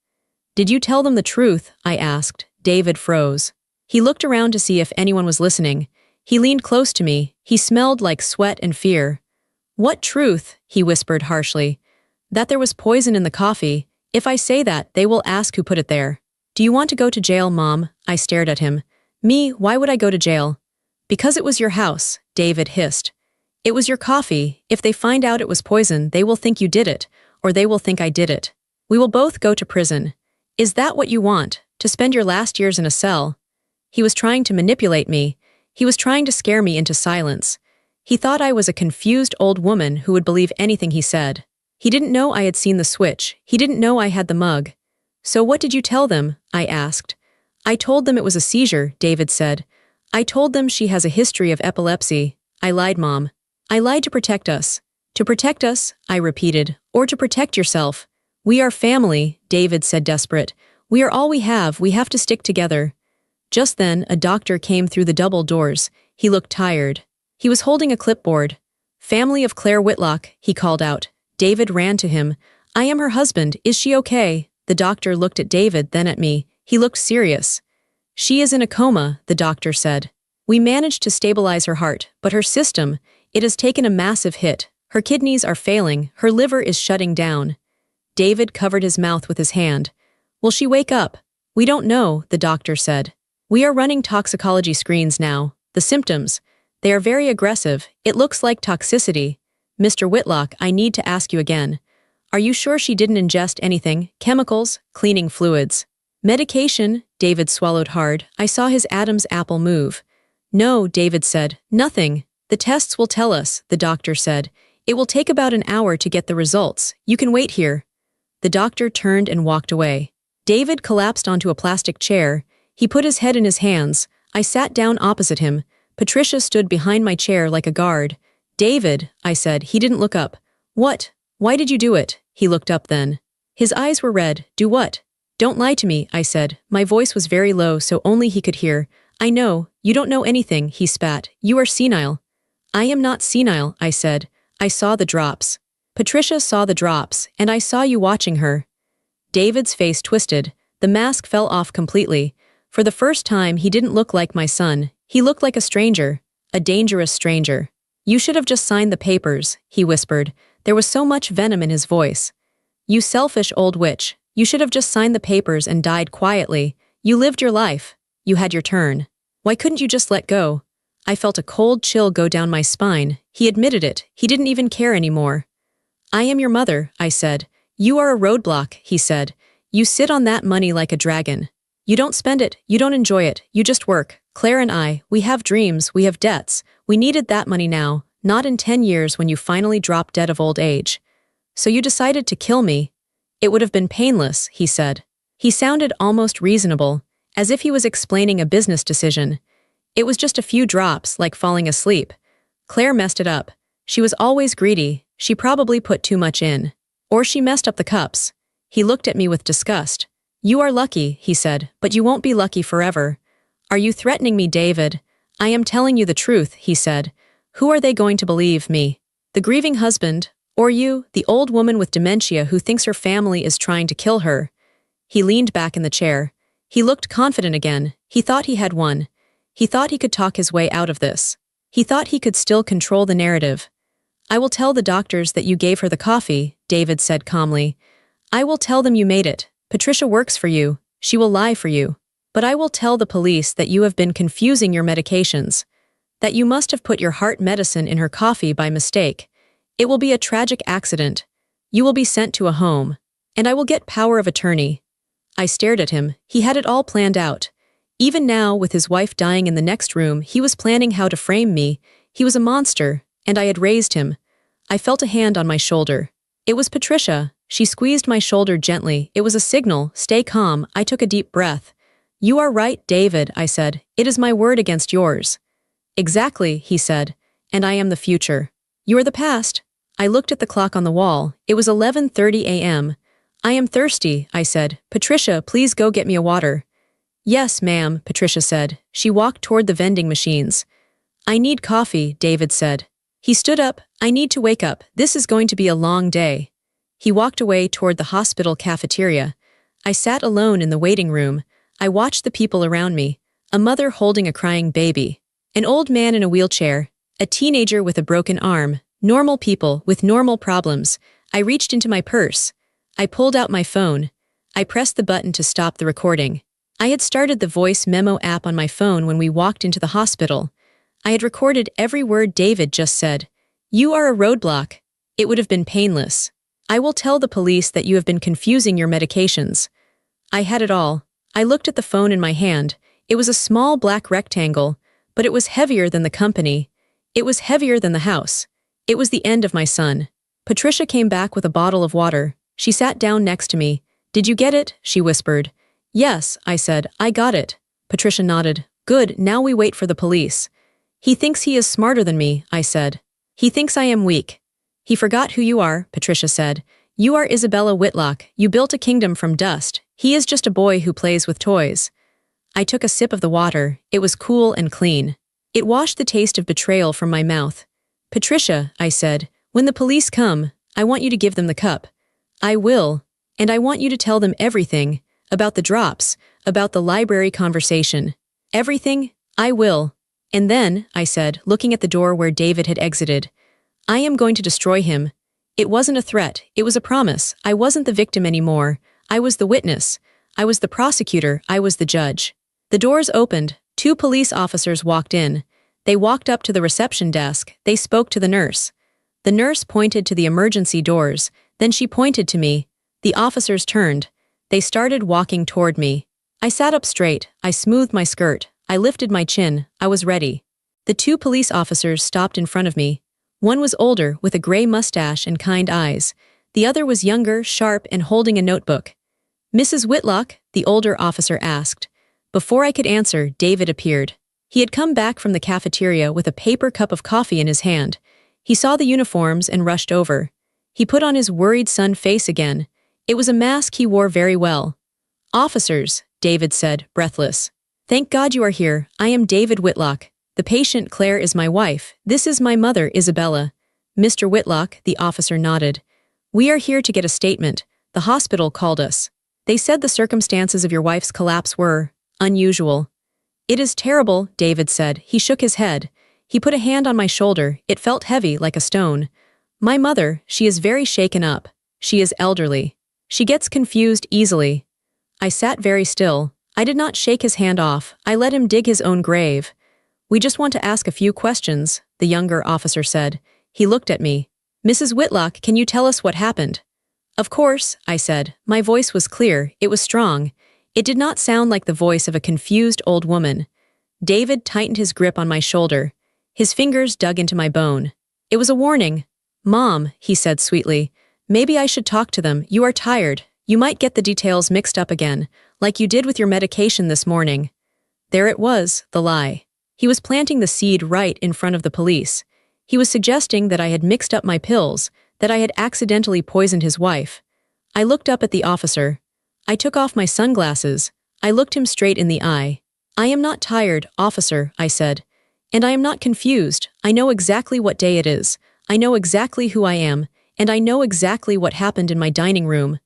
"Did you tell them the truth?" I asked. David froze. He looked around to see if anyone was listening. He leaned close to me. He smelled like sweat and fear. "What truth?" he whispered harshly. "That there was poison in the coffee. If I say that, they will ask who put it there." "Do you want to go to jail, Mom?" I stared at him. "Me? Why would I go to jail?" "Because it was your house," David hissed. "It was your coffee. If they find out it was poison, they will think you did it, or they will think I did it. We will both go to prison. Is that what you want? To spend your last years in a cell?" He was trying to manipulate me. He was trying to scare me into silence. He thought I was a confused old woman who would believe anything he said. He didn't know I had seen the switch. He didn't know I had the mug. "So what did you tell them?" I asked. "I told them it was a seizure," David said. "I told them she has a history of epilepsy." "I lied, Mom. I lied to protect us." "To protect us," I repeated, "or to protect yourself." "We are family," David said, desperate. "We are all we have to stick together." Just then, a doctor came through the double doors. He looked tired. He was holding a clipboard. "Family of Claire Whitlock," he called out. David ran to him. "I am her husband. Is she okay?" The doctor looked at David, then at me. He looked serious. "She is in a coma," the doctor said. "We managed to stabilize her heart, but her system, it has taken a massive hit. Her kidneys are failing, her liver is shutting down." David covered his mouth with his hand. "Will she wake up?" "We don't know," the doctor said. "We are running toxicology screens now. The symptoms, they are very aggressive. It looks like toxicity." "Mr. Whitlock, I need to ask you again. Are you sure she didn't ingest anything? Chemicals? Cleaning fluids? Medication?" David swallowed hard. I saw his Adam's apple move. "No," David said. "Nothing. The tests will tell us," the doctor said. "It will take about an hour to get the results. You can wait here." The doctor turned and walked away. David collapsed onto a plastic chair. He put his head in his hands. I sat down opposite him. Patricia stood behind my chair like a guard. "David," I said. He didn't look up. "What? Why did you do it?" He looked up then. His eyes were red. "Do what?" "Don't lie to me," I said. My voice was very low so only he could hear. "I know. You don't know anything," he spat. "You are senile." "I am not senile," I said. "I saw the drops." "Patricia saw the drops, and I saw you watching her." David's face twisted. The mask fell off completely. For the first time, he didn't look like my son. He looked like a stranger. A dangerous stranger. "You should have just signed the papers," he whispered. There was so much venom in his voice. "You selfish old witch. You should have just signed the papers and died quietly. You lived your life. You had your turn. Why couldn't you just let go?" I felt a cold chill go down my spine. He admitted it. He didn't even care anymore. "I am your mother," I said. "You are a roadblock," he said. "You sit on that money like a dragon. You don't spend it, you don't enjoy it, you just work. Claire and I, we have dreams, we have debts. We needed that money now, not in 10 years when you finally drop dead of old age. So you decided to kill me. It would have been painless," he said. He sounded almost reasonable, as if he was explaining a business decision. "It was just a few drops, like falling asleep. Claire messed it up. She was always greedy. She probably put too much in. Or she messed up the cups." He looked at me with disgust. "You are lucky," he said, "but you won't be lucky forever." "Are you threatening me, David?" "I am telling you the truth," he said. "Who are they going to believe, me? The grieving husband? Or you, the old woman with dementia who thinks her family is trying to kill her?" He leaned back in the chair. He looked confident again. He thought he had won. He thought he could talk his way out of this. He thought he could still control the narrative. "I will tell the doctors that you gave her the coffee," David said calmly. "I will tell them you made it. Patricia works for you. She will lie for you. But I will tell the police that you have been confusing your medications. That you must have put your heart medicine in her coffee by mistake. It will be a tragic accident. You will be sent to a home. And I will get power of attorney." I stared at him. He had it all planned out. Even now, with his wife dying in the next room, he was planning how to frame me. He was a monster, and I had raised him. I felt a hand on my shoulder. It was Patricia. She squeezed my shoulder gently. It was a signal. Stay calm. I took a deep breath. You are right, David, I said. It is my word against yours. Exactly, he said. And I am the future. You are the past. I looked at the clock on the wall. It was 11:30 a.m. I am thirsty, I said. Patricia, please go get me a water. Yes, ma'am, Patricia said. She walked toward the vending machines. I need coffee, David said. He stood up. I need to wake up. This is going to be a long day. He walked away toward the hospital cafeteria. I sat alone in the waiting room. I watched the people around me. A mother holding a crying baby. An old man in a wheelchair. A teenager with a broken arm. Normal people with normal problems. I reached into my purse. I pulled out my phone. I pressed the button to stop the recording. I had started the voice memo app on my phone when we walked into the hospital. I had recorded every word David just said. You are a roadblock. It would have been painless. I will tell the police that you have been confusing your medications. I had it all. I looked at the phone in my hand. It was a small black rectangle, but it was heavier than the company. It was heavier than the house. It was the end of my son. Patricia came back with a bottle of water. She sat down next to me. Did you get it? She whispered. Yes, I said. I got it. Patricia nodded. Good, now we wait for the police. He thinks he is smarter than me, I said. He thinks I am weak. He forgot who you are, Patricia said. You are Isabella Whitlock. You built a kingdom from dust. He is just a boy who plays with toys. I took a sip of the water. It was cool and clean. It washed the taste of betrayal from my mouth. Patricia, I said, when the police come, I want you to give them the cup. I will. And I want you to tell them everything. About the drops. About the library conversation. Everything. I will. And then, I said, looking at the door where David had exited, I am going to destroy him. It wasn't a threat. It was a promise. I wasn't the victim anymore. I was the witness. I was the prosecutor. I was the judge. The doors opened. 2 police officers walked in. They walked up to the reception desk. They spoke to the nurse. The nurse pointed to the emergency doors. Then she pointed to me. The officers turned. They started walking toward me. I sat up straight. I smoothed my skirt. I lifted my chin. I was ready. The 2 police officers stopped in front of me. One was older, with a gray mustache and kind eyes. The other was younger, sharp, and holding a notebook. Mrs. Whitlock? The older officer asked. Before I could answer, David appeared. He had come back from the cafeteria with a paper cup of coffee in his hand. He saw the uniforms and rushed over. He put on his worried son face again. It was a mask he wore very well. Officers, David said, breathless. Thank God you are here. I am David Whitlock. The patient, Claire, is my wife. This is my mother, Isabella. Mr. Whitlock, the officer nodded. We are here to get a statement. The hospital called us. They said the circumstances of your wife's collapse were unusual. It is terrible, David said. He shook his head. He put a hand on my shoulder. It felt heavy, like a stone. My mother, she is very shaken up. She is elderly. She gets confused easily. I sat very still. I did not shake his hand off. I let him dig his own grave. We just want to ask a few questions, the younger officer said. He looked at me. Mrs. Whitlock, can you tell us what happened? Of course, I said. My voice was clear. It was strong. It did not sound like the voice of a confused old woman. David tightened his grip on my shoulder. His fingers dug into my bone. It was a warning. Mom, he said sweetly, maybe I should talk to them. You are tired. You might get the details mixed up again, like you did with your medication this morning. There it was, the lie. He was planting the seed right in front of the police. He was suggesting that I had mixed up my pills, that I had accidentally poisoned his wife. I looked up at the officer. I took off my sunglasses. I looked him straight in the eye. I am not tired, officer, I said. And I am not confused. I know exactly what day it is. I know exactly who I am, and I know exactly what happened in my dining room.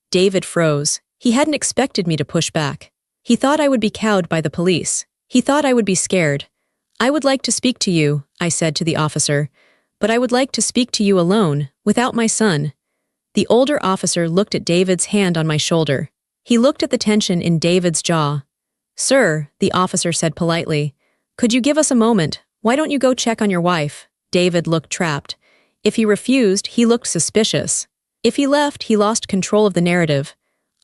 David froze. He hadn't expected me to push back. He thought I would be cowed by the police. He thought I would be scared. I would like to speak to you, I said to the officer, but I would like to speak to you alone, without my son. The older officer looked at David's hand on my shoulder. He looked at the tension in David's jaw. Sir, the officer said politely, could you give us a moment? Why don't you go check on your wife? David looked trapped. If he refused, he looked suspicious. If he left, he lost control of the narrative.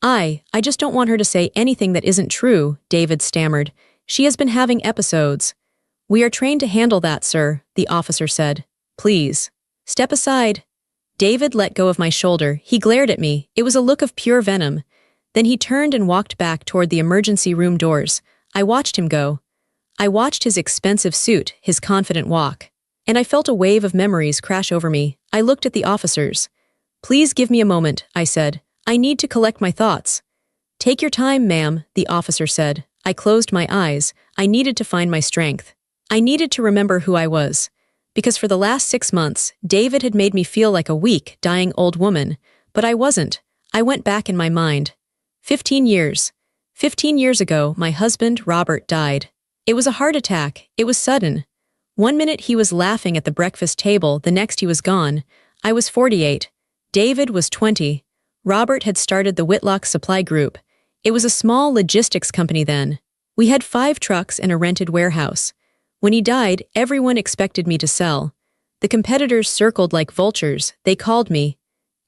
I just don't want her to say anything that isn't true, David stammered. She has been having episodes. We are trained to handle that, sir, the officer said. Please. Step aside. David let go of my shoulder. He glared at me. It was a look of pure venom. Then he turned and walked back toward the emergency room doors. I watched him go. I watched his expensive suit, his confident walk. And I felt a wave of memories crash over me. I looked at the officers. Please give me a moment, I said. I need to collect my thoughts. Take your time, ma'am, the officer said. I closed my eyes. I needed to find my strength. I needed to remember who I was. Because for the last 6 months, David had made me feel like a weak, dying old woman. But I wasn't. I went back in my mind. 15 years. 15 years ago, my husband, Robert, died. It was a heart attack. It was sudden. One minute he was laughing at the breakfast table, the next he was gone. I was 48. David was 20. Robert had started the Whitlock Supply Group. It was a small logistics company then. We had 5 trucks and a rented warehouse. When he died, everyone expected me to sell. The competitors circled like vultures. They called me.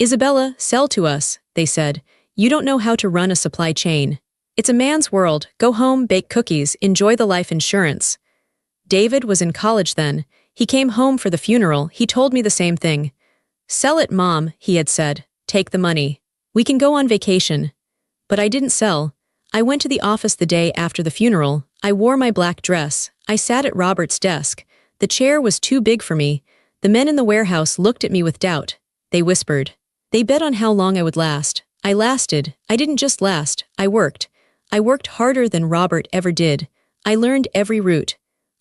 Isabella, sell to us, they said. You don't know how to run a supply chain. It's a man's world. Go home, bake cookies, enjoy the life insurance. David was in college then. He came home for the funeral. He told me the same thing. Sell it, Mom, he had said. Take the money. We can go on vacation. But I didn't sell. I went to the office the day after the funeral. I wore my black dress. I sat at Robert's desk. The chair was too big for me. The men in the warehouse looked at me with doubt. They whispered. They bet on how long I would last. I lasted. I didn't just last. I worked. I worked harder than Robert ever did. I learned every route.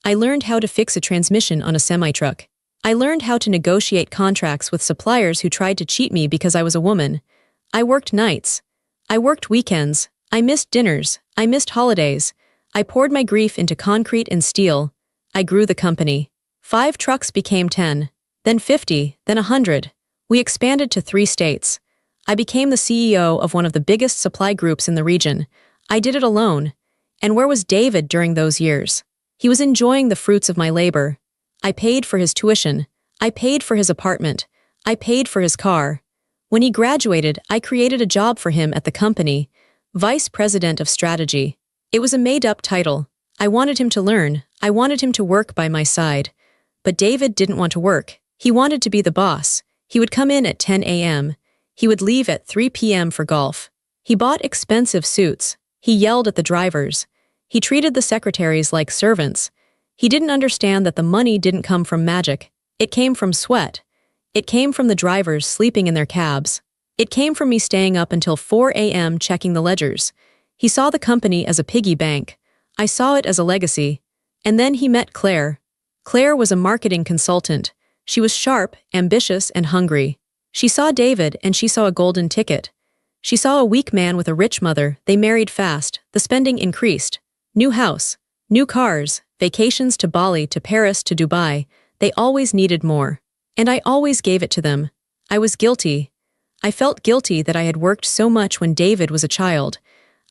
I learned how to fix a transmission on a semi-truck. I learned how to negotiate contracts with suppliers who tried to cheat me because I was a woman. I worked nights. I worked weekends. I missed dinners. I missed holidays. I poured my grief into concrete and steel. I grew the company. 5 trucks became 10, then 50, then 100. We expanded to 3 states. I became the CEO of one of the biggest supply groups in the region. I did it alone. And where was David during those years? He was enjoying the fruits of my labor. I paid for his tuition. I paid for his apartment. I paid for his car. When he graduated, I created a job for him at the company, Vice President of Strategy. It was a made-up title. I wanted him to learn. I wanted him to work by my side. But David didn't want to work. He wanted to be the boss. He would come in at 10 a.m. He would leave at 3 p.m. for golf. He bought expensive suits. He yelled at the drivers. He treated the secretaries like servants. He didn't understand that the money didn't come from magic. It came from sweat. It came from the drivers sleeping in their cabs. It came from me staying up until 4 a.m. checking the ledgers. He saw the company as a piggy bank. I saw it as a legacy. And then he met Claire. Claire was a marketing consultant. She was sharp, ambitious, and hungry. She saw David and she saw a golden ticket. She saw a weak man with a rich mother. They married fast. The spending increased. New house, new cars, vacations to Bali, to Paris, to Dubai. They always needed more. And I always gave it to them. I was guilty. I felt guilty that I had worked so much when David was a child.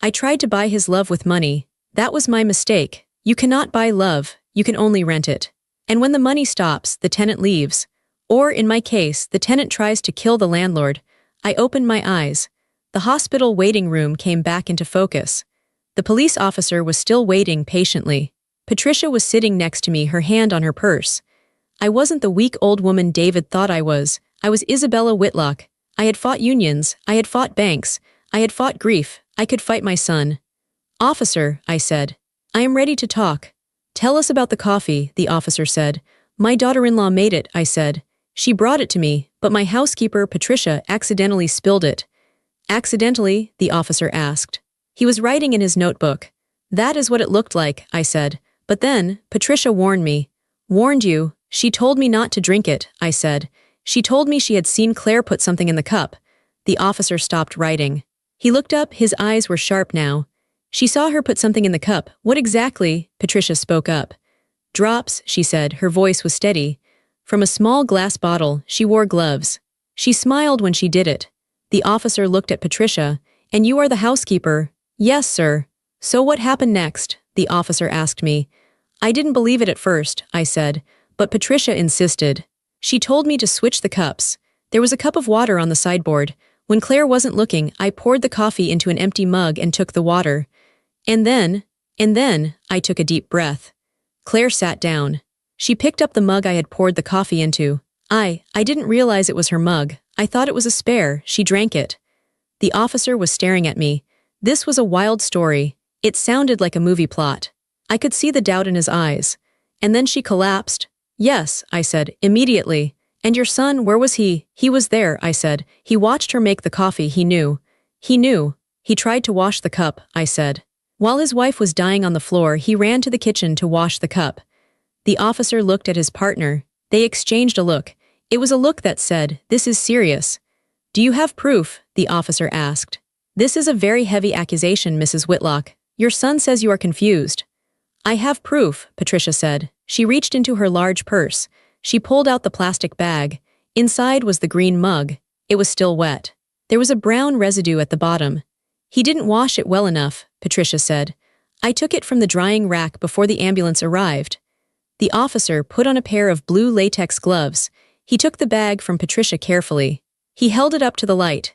I tried to buy his love with money. That was my mistake. You cannot buy love, you can only rent it. And when the money stops, the tenant leaves. Or, in my case, the tenant tries to kill the landlord. I opened my eyes. The hospital waiting room came back into focus. The police officer was still waiting patiently. Patricia was sitting next to me, her hand on her purse. I wasn't the weak old woman David thought I was. I was Isabella Whitlock. I had fought unions. I had fought banks. I had fought grief. I could fight my son. Officer, I said. I am ready to talk. Tell us about the coffee, the officer said. My daughter-in-law made it, I said. She brought it to me, but my housekeeper, Patricia, accidentally spilled it. Accidentally? The officer asked. He was writing in his notebook. That is what it looked like, I said. But then, Patricia warned me. Warned you? She told me not to drink it, I said. She told me she had seen Claire put something in the cup. The officer stopped writing. He looked up, his eyes were sharp now. She saw her put something in the cup. What exactly? Patricia spoke up. Drops, she said, her voice was steady. From a small glass bottle, she wore gloves. She smiled when she did it. The officer looked at Patricia. And you are the housekeeper? Yes, sir. So what happened next? The officer asked me. I didn't believe it at first, I said, but Patricia insisted. She told me to switch the cups. There was a cup of water on the sideboard. When Claire wasn't looking, I poured the coffee into an empty mug and took the water. And then, I took a deep breath. Claire sat down. She picked up the mug I had poured the coffee into. I didn't realize it was her mug. I thought it was a spare. She drank it. The officer was staring at me. This was a wild story. It sounded like a movie plot. I could see the doubt in his eyes. And then she collapsed. Yes, I said, immediately. And your son, where was he? He was there, I said. He watched her make the coffee, he knew. He knew. He tried to wash the cup, I said. While his wife was dying on the floor, he ran to the kitchen to wash the cup. The officer looked at his partner. They exchanged a look. It was a look that said, "This is serious." "Do you have proof?" the officer asked. "This is a very heavy accusation, Mrs. Whitlock. Your son says you are confused." "I have proof," Patricia said. She reached into her large purse. She pulled out the plastic bag. Inside was the green mug. It was still wet. There was a brown residue at the bottom. "He didn't wash it well enough," Patricia said. "I took it from the drying rack before the ambulance arrived." The officer put on a pair of blue latex gloves. He took the bag from Patricia carefully. He held it up to the light.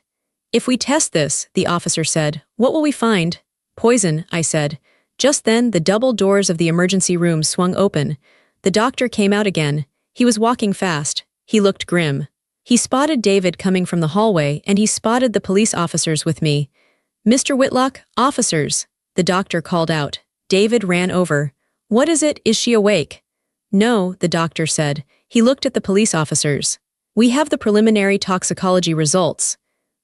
"If we test this," the officer said, "what will we find?" "Poison," I said. Just then, the double doors of the emergency room swung open. The doctor came out again. He was walking fast. He looked grim. He spotted David coming from the hallway, and he spotted the police officers with me. "Mr. Whitlock, officers," the doctor called out. David ran over. "What is it? Is she awake?" "No," the doctor said. He looked at the police officers. "We have the preliminary toxicology results."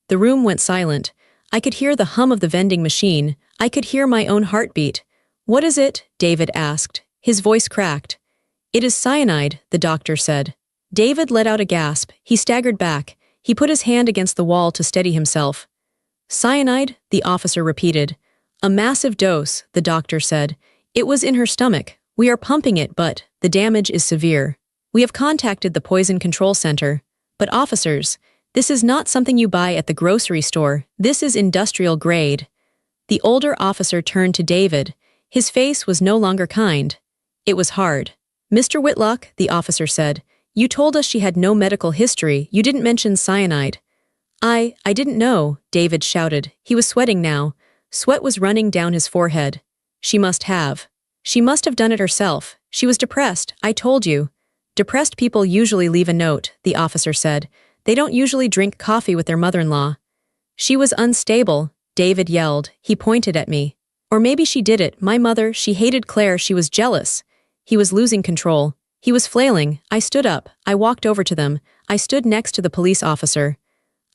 The room went silent. I could hear the hum of the vending machine. I could hear my own heartbeat. "What is it?" David asked. His voice cracked. "It is cyanide," the doctor said. David let out a gasp. He staggered back. He put his hand against the wall to steady himself. "Cyanide?" the officer repeated. "A massive dose," the doctor said. "It was in her stomach. We are pumping it, but the damage is severe. We have contacted the Poison Control Center. But officers, this is not something you buy at the grocery store. This is industrial grade." The older officer turned to David. His face was no longer kind. It was hard. "Mr. Whitlock," the officer said, "you told us she had no medical history. You didn't mention cyanide." I didn't know," David shouted. He was sweating now. Sweat was running down his forehead. She must have done it herself. She was depressed, I told you." "Depressed people usually leave a note," the officer said. "They don't usually drink coffee with their mother-in-law." "She was unstable," David yelled. He pointed at me. "Or maybe she did it. My mother, she hated Claire. She was jealous." He was losing control. He was flailing. I stood up. I walked over to them. I stood next to the police officer.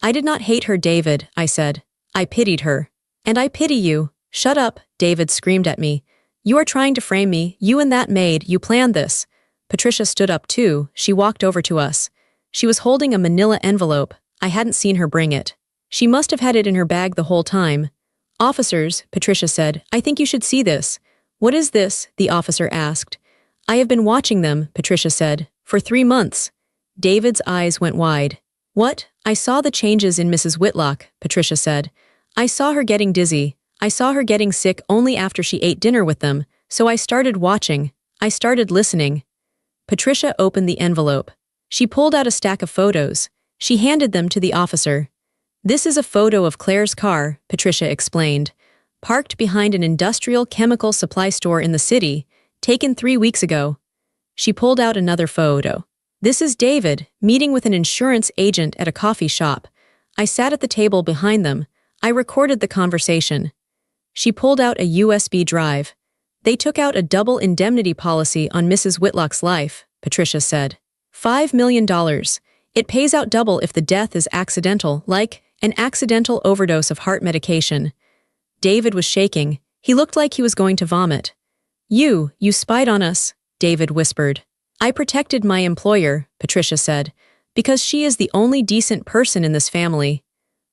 "I did not hate her, David," I said. "I pitied her." "And I pity you." "Shut up," David screamed at me. "You are trying to frame me. You and that maid, you planned this." Patricia stood up too. She walked over to us. She was holding a manila envelope. I hadn't seen her bring it. She must have had it in her bag the whole time. "Officers," Patricia said, "I think you should see this." "What is this?" the officer asked. "I have been watching them," Patricia said, "for 3 months." David's eyes went wide. "What?" "I saw the changes in Mrs. Whitlock," Patricia said. "I saw her getting dizzy. I saw her getting sick only after she ate dinner with them, so I started watching. I started listening." Patricia opened the envelope. She pulled out a stack of photos. She handed them to the officer. "This is a photo of Claire's car," Patricia explained. "Parked behind an industrial chemical supply store in the city, taken 3 weeks ago." She pulled out another photo. "This is David, meeting with an insurance agent at a coffee shop. I sat at the table behind them. I recorded the conversation." She pulled out a USB drive. "They took out a double indemnity policy on Mrs. Whitlock's life," Patricia said. $5 million. It pays out double if the death is accidental, like an accidental overdose of heart medication." David was shaking. He looked like he was going to vomit. You spied on us," David whispered. "I protected my employer," Patricia said, "because she is the only decent person in this family."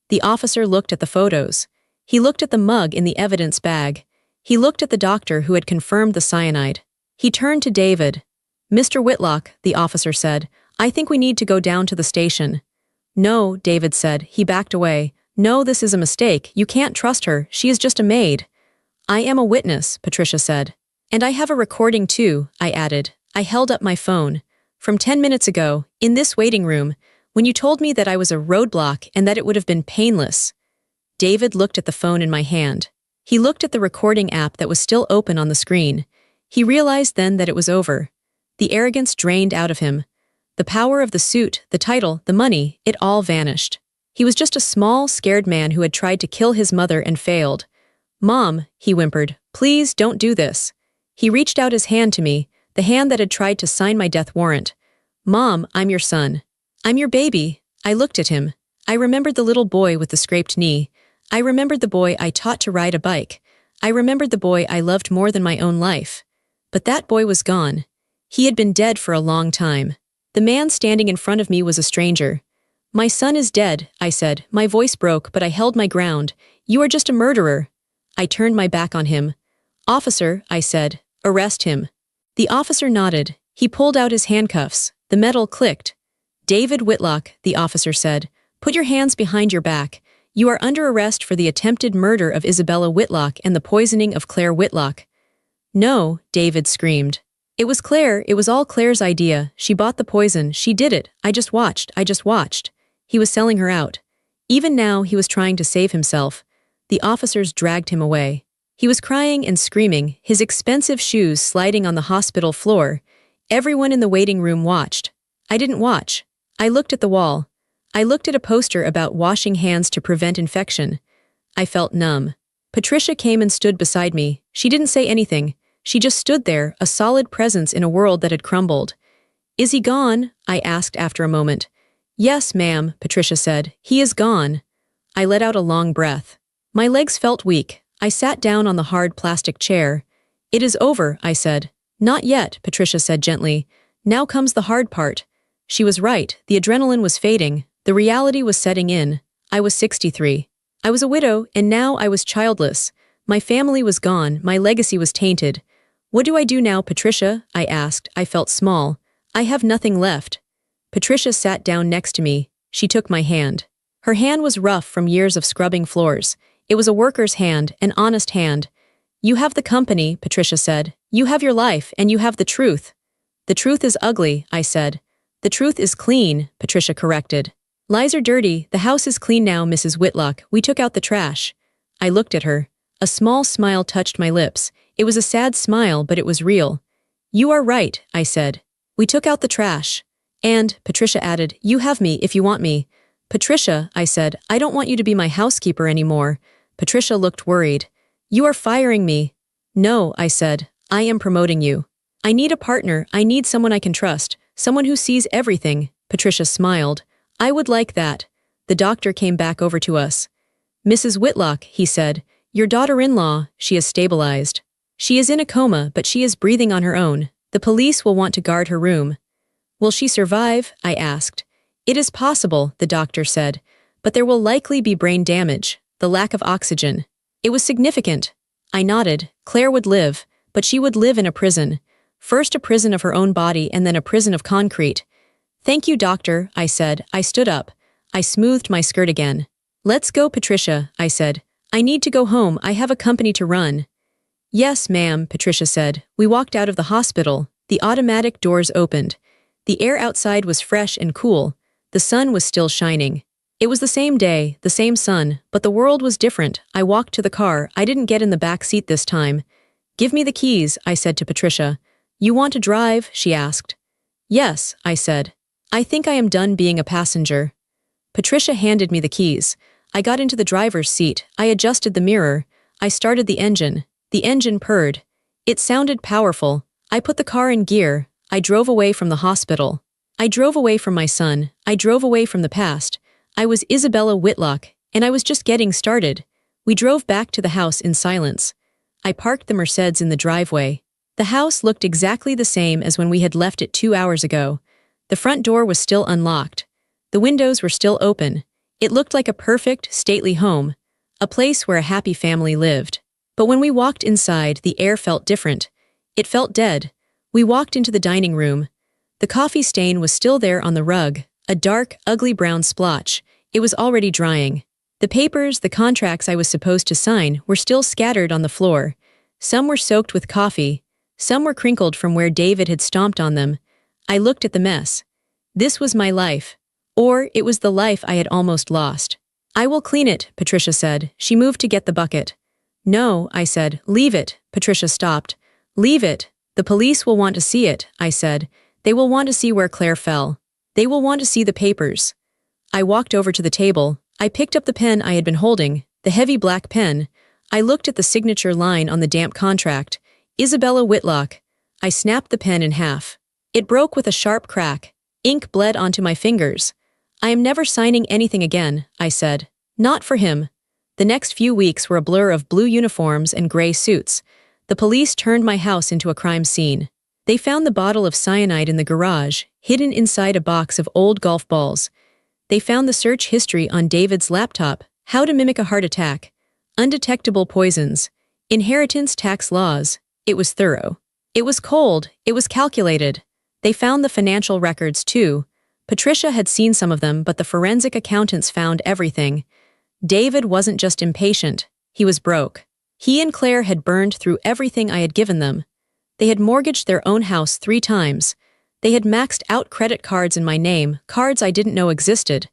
The officer looked at the photos. He looked at the mug in the evidence bag. He looked at the doctor who had confirmed the cyanide. He turned to David. "Mr. Whitlock," the officer said, "I think we need to go down to the station." "No," David said. He backed away. "No, this is a mistake. You can't trust her. She is just a maid." "I am a witness," Patricia said. "And I have a recording too," I added. I held up my phone. "From 10 minutes ago, in this waiting room, when you told me that I was a roadblock and that it would have been painless. David looked at the phone in my hand. He looked at the recording app that was still open on the screen. He realized then that it was over. The arrogance drained out of him. The power of the suit, the title, the money, it all vanished. He was just a small, scared man who had tried to kill his mother and failed. "Mom," he whimpered, "please don't do this." He reached out his hand to me, the hand that had tried to sign my death warrant. "Mom, I'm your son. I'm your baby." I looked at him. I remembered the little boy with the scraped knee. I remembered the boy I taught to ride a bike. I remembered the boy I loved more than my own life. But that boy was gone. He had been dead for a long time. The man standing in front of me was a stranger. "My son is dead," I said. My voice broke, but I held my ground. "You are just a murderer." I turned my back on him. "Officer," I said, "arrest him." The officer nodded. He pulled out his handcuffs. The metal clicked. "David Whitlock," the officer said, "put your hands behind your back. You are under arrest for the attempted murder of Isabella Whitlock and the poisoning of Claire Whitlock." "No," David screamed. "It was Claire, it was all Claire's idea. She bought the poison, she did it. I just watched. He was selling her out. Even now he was trying to save himself. The officers dragged him away. He was crying and screaming, his expensive shoes sliding on the hospital floor. Everyone in the waiting room watched. I didn't watch. I looked at the wall. I looked at a poster about washing hands to prevent infection. I felt numb. Patricia came and stood beside me. She didn't say anything. She just stood there, a solid presence in a world that had crumbled. "Is he gone?" I asked after a moment. "Yes, ma'am," Patricia said. "He is gone." I let out a long breath. My legs felt weak. I sat down on the hard plastic chair. "It is over," I said. "Not yet," Patricia said gently. "Now comes the hard part." She was right. The adrenaline was fading. The reality was setting in. I was 63. I was a widow, and now I was childless. My family was gone. My legacy was tainted. "What do I do now, Patricia?" I asked. I felt small. "I have nothing left." Patricia sat down next to me. She took my hand. Her hand was rough from years of scrubbing floors. It was a worker's hand, an honest hand. "You have the company," Patricia said. "You have your life, and you have the truth." "The truth is ugly," I said. "The truth is clean," Patricia corrected. "Lies are dirty. The house is clean now, Mrs. Whitlock. We took out the trash." I looked at her. A small smile touched my lips. It was a sad smile, but it was real. "You are right," I said. "We took out the trash." "And," Patricia added, "you have me if you want me." "Patricia," I said, "I don't want you to be my housekeeper anymore." Patricia looked worried. "You are firing me." "No," I said, "I am promoting you. I need a partner. I need someone I can trust, someone who sees everything." Patricia smiled. "I would like that." The doctor came back over to us. "Mrs. Whitlock," he said, "your daughter-in-law, she is stabilized. She is in a coma, but she is breathing on her own. The police will want to guard her room." "Will she survive?" I asked. "It is possible," the doctor said, "but there will likely be brain damage, the lack of oxygen." It was significant. I nodded. Claire would live, but she would live in a prison. First a prison of her own body and then a prison of concrete. "Thank you, doctor," I said. I stood up. I smoothed my skirt again. "Let's go, Patricia," I said. "I need to go home. I have a company to run." "Yes, ma'am," Patricia said. We walked out of the hospital. The automatic doors opened. The air outside was fresh and cool. The sun was still shining. It was the same day, the same sun, but the world was different. I walked to the car. I didn't get in the back seat this time. "Give me the keys," I said to Patricia. "You want to drive?" she asked. "Yes," I said. "I think I am done being a passenger." Patricia handed me the keys. I got into the driver's seat. I adjusted the mirror. I started the engine. The engine purred. It sounded powerful. I put the car in gear. I drove away from the hospital. I drove away from my son. I drove away from the past. I was Isabella Whitlock, and I was just getting started. We drove back to the house in silence. I parked the Mercedes in the driveway. The house looked exactly the same as when we had left it 2 hours ago. The front door was still unlocked. The windows were still open. It looked like a perfect, stately home, a place where a happy family lived. But when we walked inside, the air felt different. It felt dead. We walked into the dining room. The coffee stain was still there on the rug, a dark, ugly brown splotch. It was already drying. The papers, the contracts I was supposed to sign, were still scattered on the floor. Some were soaked with coffee. Some were crinkled from where David had stomped on them. I looked at the mess. This was my life. Or it was the life I had almost lost. I will clean it, Patricia said. She moved to get the bucket. No, I said. Leave it. Patricia stopped. Leave it. The police will want to see it, I said. They will want to see where Claire fell. They will want to see the papers. I walked over to the table. I picked up the pen I had been holding, the heavy black pen. I looked at the signature line on the damp contract. Isabella Whitlock. I snapped the pen in half. It broke with a sharp crack. Ink bled onto my fingers. I am never signing anything again, I said. Not for him. The next few weeks were a blur of blue uniforms and gray suits. The police turned my house into a crime scene. They found the bottle of cyanide in the garage, hidden inside a box of old golf balls. They found the search history on David's laptop, how to mimic a heart attack, undetectable poisons, inheritance tax laws. It was thorough. It was cold. It was calculated. They found the financial records, too. Patricia had seen some of them, but the forensic accountants found everything. David wasn't just impatient. He was broke. He and Claire had burned through everything I had given them. They had mortgaged their own house 3 times. They had maxed out credit cards in my name, cards I didn't know existed.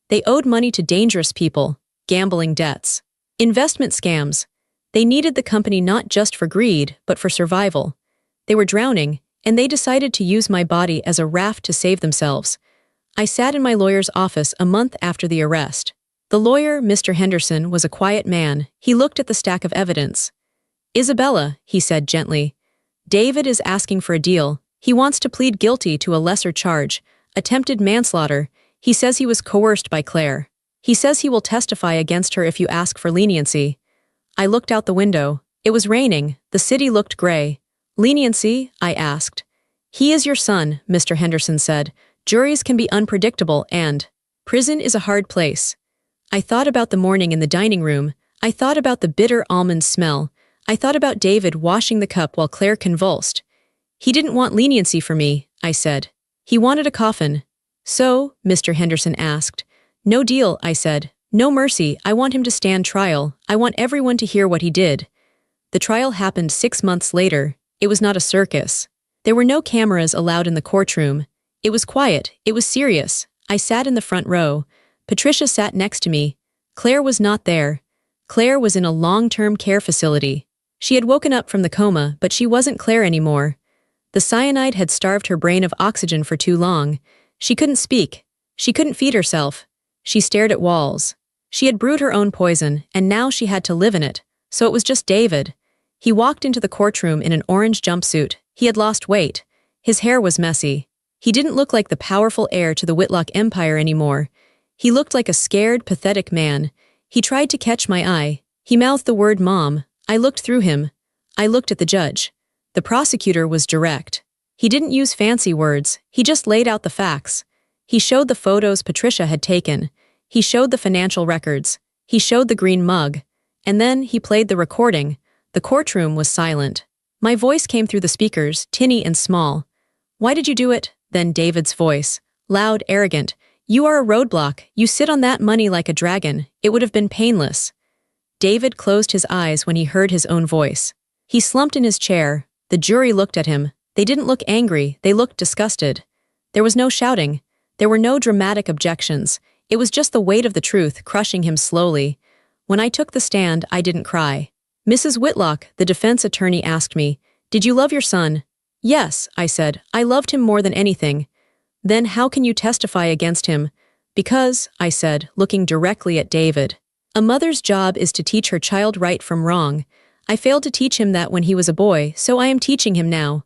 They owed money to dangerous people, gambling debts, investment scams. They needed the company not just for greed, but for survival. They were drowning, and they decided to use my body as a raft to save themselves. I sat in my lawyer's office a month after the arrest. The lawyer, Mr. Henderson, was a quiet man. He looked at the stack of evidence. Isabella, he said gently, David is asking for a deal. He wants to plead guilty to a lesser charge, attempted manslaughter. He says he was coerced by Claire. He says he will testify against her if you ask for leniency. I looked out the window. It was raining. The city looked gray. Leniency? I asked. He is your son, Mr. Henderson said. Juries can be unpredictable and prison is a hard place. I thought about the morning in the dining room. I thought about the bitter almond smell. I thought about David washing the cup while Claire convulsed. He didn't want leniency for me, I said. He wanted a coffin. So, Mr. Henderson asked. No deal, I said. No mercy. I want him to stand trial. I want everyone to hear what he did. The trial happened 6 months later. It was not a circus. There were no cameras allowed in the courtroom. It was quiet. It was serious. I sat in the front row. Patricia sat next to me. Claire was not there. Claire was in a long-term care facility. She had woken up from the coma, but she wasn't Claire anymore. The cyanide had starved her brain of oxygen for too long. She couldn't speak. She couldn't feed herself. She stared at walls. She had brewed her own poison, and now she had to live in it. So it was just David. He walked into the courtroom in an orange jumpsuit. He had lost weight. His hair was messy. He didn't look like the powerful heir to the Whitlock empire anymore. He looked like a scared, pathetic man. He tried to catch my eye. He mouthed the word Mom. I looked through him. I looked at the judge. The prosecutor was direct. He didn't use fancy words. He just laid out the facts. He showed the photos Patricia had taken. He showed the financial records. He showed the green mug. And then he played the recording. The courtroom was silent. My voice came through the speakers, tinny and small. Why did you do it? Then David's voice. Loud, arrogant. You are a roadblock. You sit on that money like a dragon. It would have been painless. David closed his eyes when he heard his own voice. He slumped in his chair. The jury looked at him. They didn't look angry. They looked disgusted. There was no shouting. There were no dramatic objections. It was just the weight of the truth crushing him slowly. When I took the stand, I didn't cry. Mrs. Whitlock, the defense attorney, asked me, "Did you love your son?" "Yes," I said. "I loved him more than anything." "Then how can you testify against him?" "Because," I said, looking directly at David, "a mother's job is to teach her child right from wrong. I failed to teach him that when he was a boy, so I am teaching him now."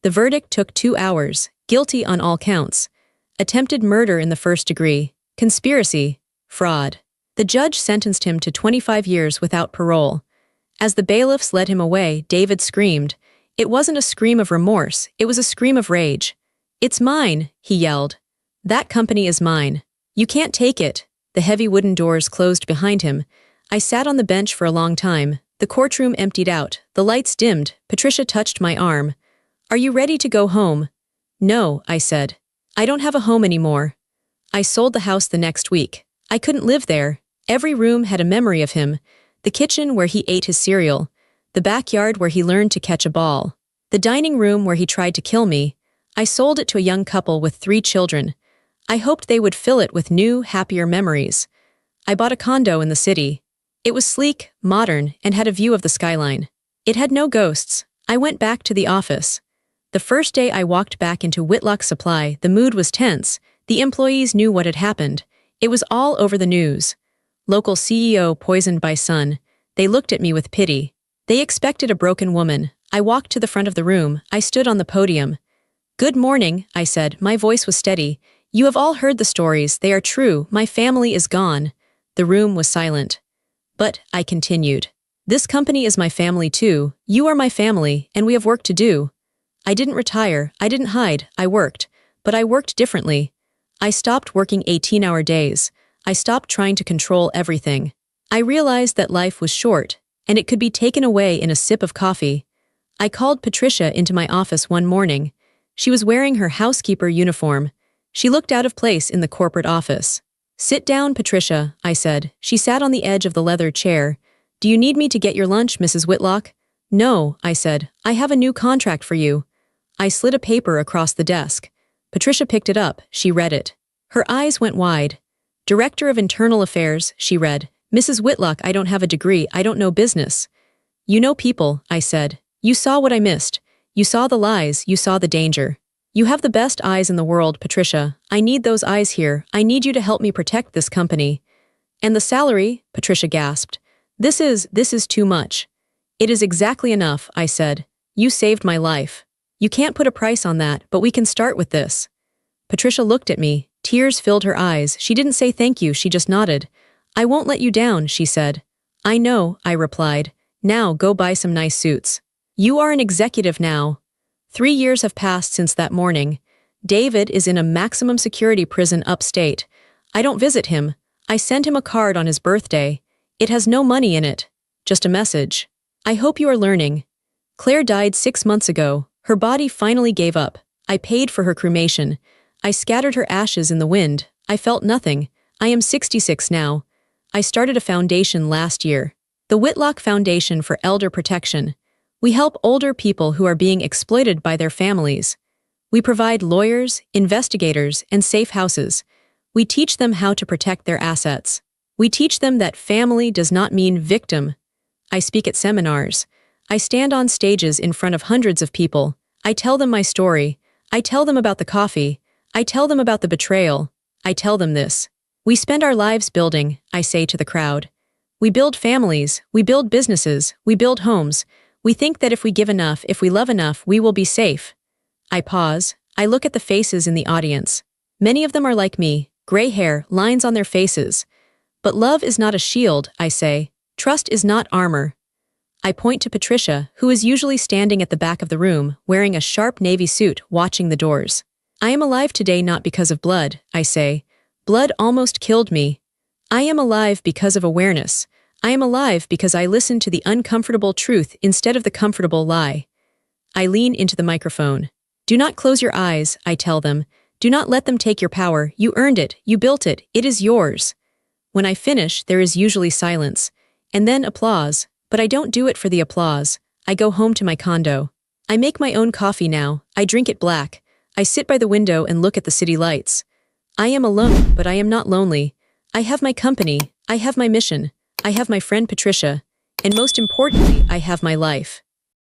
The verdict took 2 hours, guilty on all counts. Attempted murder in the first degree, conspiracy, fraud. The judge sentenced him to 25 years without parole. As the bailiffs led him away, David screamed. It wasn't a scream of remorse, it was a scream of rage. "It's mine," he yelled. "That company is mine. You can't take it." The heavy wooden doors closed behind him. I sat on the bench for a long time. The courtroom emptied out. The lights dimmed. Patricia touched my arm. "Are you ready to go home?" "No," I said. "I don't have a home anymore." I sold the house the next week. I couldn't live there. Every room had a memory of him. The kitchen where he ate his cereal. The backyard where he learned to catch a ball. The dining room where he tried to kill me. I sold it to a young couple with 3 children. I hoped they would fill it with new, happier memories. I bought a condo in the city. It was sleek, modern, and had a view of the skyline. It had no ghosts. I went back to the office. The first day I walked back into Whitlock Supply, the mood was tense. The employees knew what had happened. It was all over the news. Local CEO poisoned by son. They looked at me with pity. They expected a broken woman. I walked to the front of the room. I stood on the podium. "Good morning," I said. My voice was steady. "You have all heard the stories. They are true. My family is gone." The room was silent. "But," I continued, "this company is my family too. You are my family, and we have work to do." I didn't retire. I didn't hide. I worked. But I worked differently. I stopped working 18-hour days. I stopped trying to control everything. I realized that life was short, and it could be taken away in a sip of coffee. I called Patricia into my office one morning. She was wearing her housekeeper uniform. She looked out of place in the corporate office. "Sit down, Patricia," I said. She sat on the edge of the leather chair. "Do you need me to get your lunch, Mrs. Whitlock?" "No," I said. "I have a new contract for you." I slid a paper across the desk. Patricia picked it up. She read it. Her eyes went wide. "Director of Internal Affairs," she read. "Mrs. Whitlock, I don't have a degree. I don't know business." "You know people," I said. "You saw what I missed. You saw the lies. You saw the danger. You have the best eyes in the world, Patricia. I need those eyes here. I need you to help me protect this company." "And the salary?" Patricia gasped. This is too much." "It is exactly enough," I said. "You saved my life. You can't put a price on that, but we can start with this." Patricia looked at me. Tears filled her eyes. She didn't say thank you, she just nodded. "I won't let you down," she said. "I know," I replied. "Now go buy some nice suits. You are an executive now." 3 years have passed since that morning. David is in a maximum security prison upstate. I don't visit him. I send him a card on his birthday. It has no money in it. Just a message. "I hope you are learning." Claire died 6 months ago. Her body finally gave up. I paid for her cremation. I scattered her ashes in the wind. I felt nothing. I am 66 now. I started a foundation last year. The Whitlock Foundation for Elder Protection. We help older people who are being exploited by their families. We provide lawyers, investigators, and safe houses. We teach them how to protect their assets. We teach them that family does not mean victim. I speak at seminars. I stand on stages in front of hundreds of people. I tell them my story. I tell them about the coffee. I tell them about the betrayal. I tell them this. We spend our lives building, I say to the crowd. We build families. We build businesses. We build homes. We think that if we give enough, if we love enough, we will be safe. I pause. I look at the faces in the audience. Many of them are like me, gray hair, lines on their faces. But love is not a shield, I say. Trust is not armor. I point to Patricia, who is usually standing at the back of the room, wearing a sharp navy suit, watching the doors. I am alive today not because of blood, I say. Blood almost killed me. I am alive because of awareness. I am alive because I listen to the uncomfortable truth instead of the comfortable lie. I lean into the microphone. Do not close your eyes, I tell them. Do not let them take your power. You earned it. You built it. It is yours. When I finish, there is usually silence. And then applause. But I don't do it for the applause. I go home to my condo. I make my own coffee now. I drink it black. I sit by the window and look at the city lights. I am alone, but I am not lonely. I have my company. I have my mission. I have my friend Patricia. And most importantly, I have my life.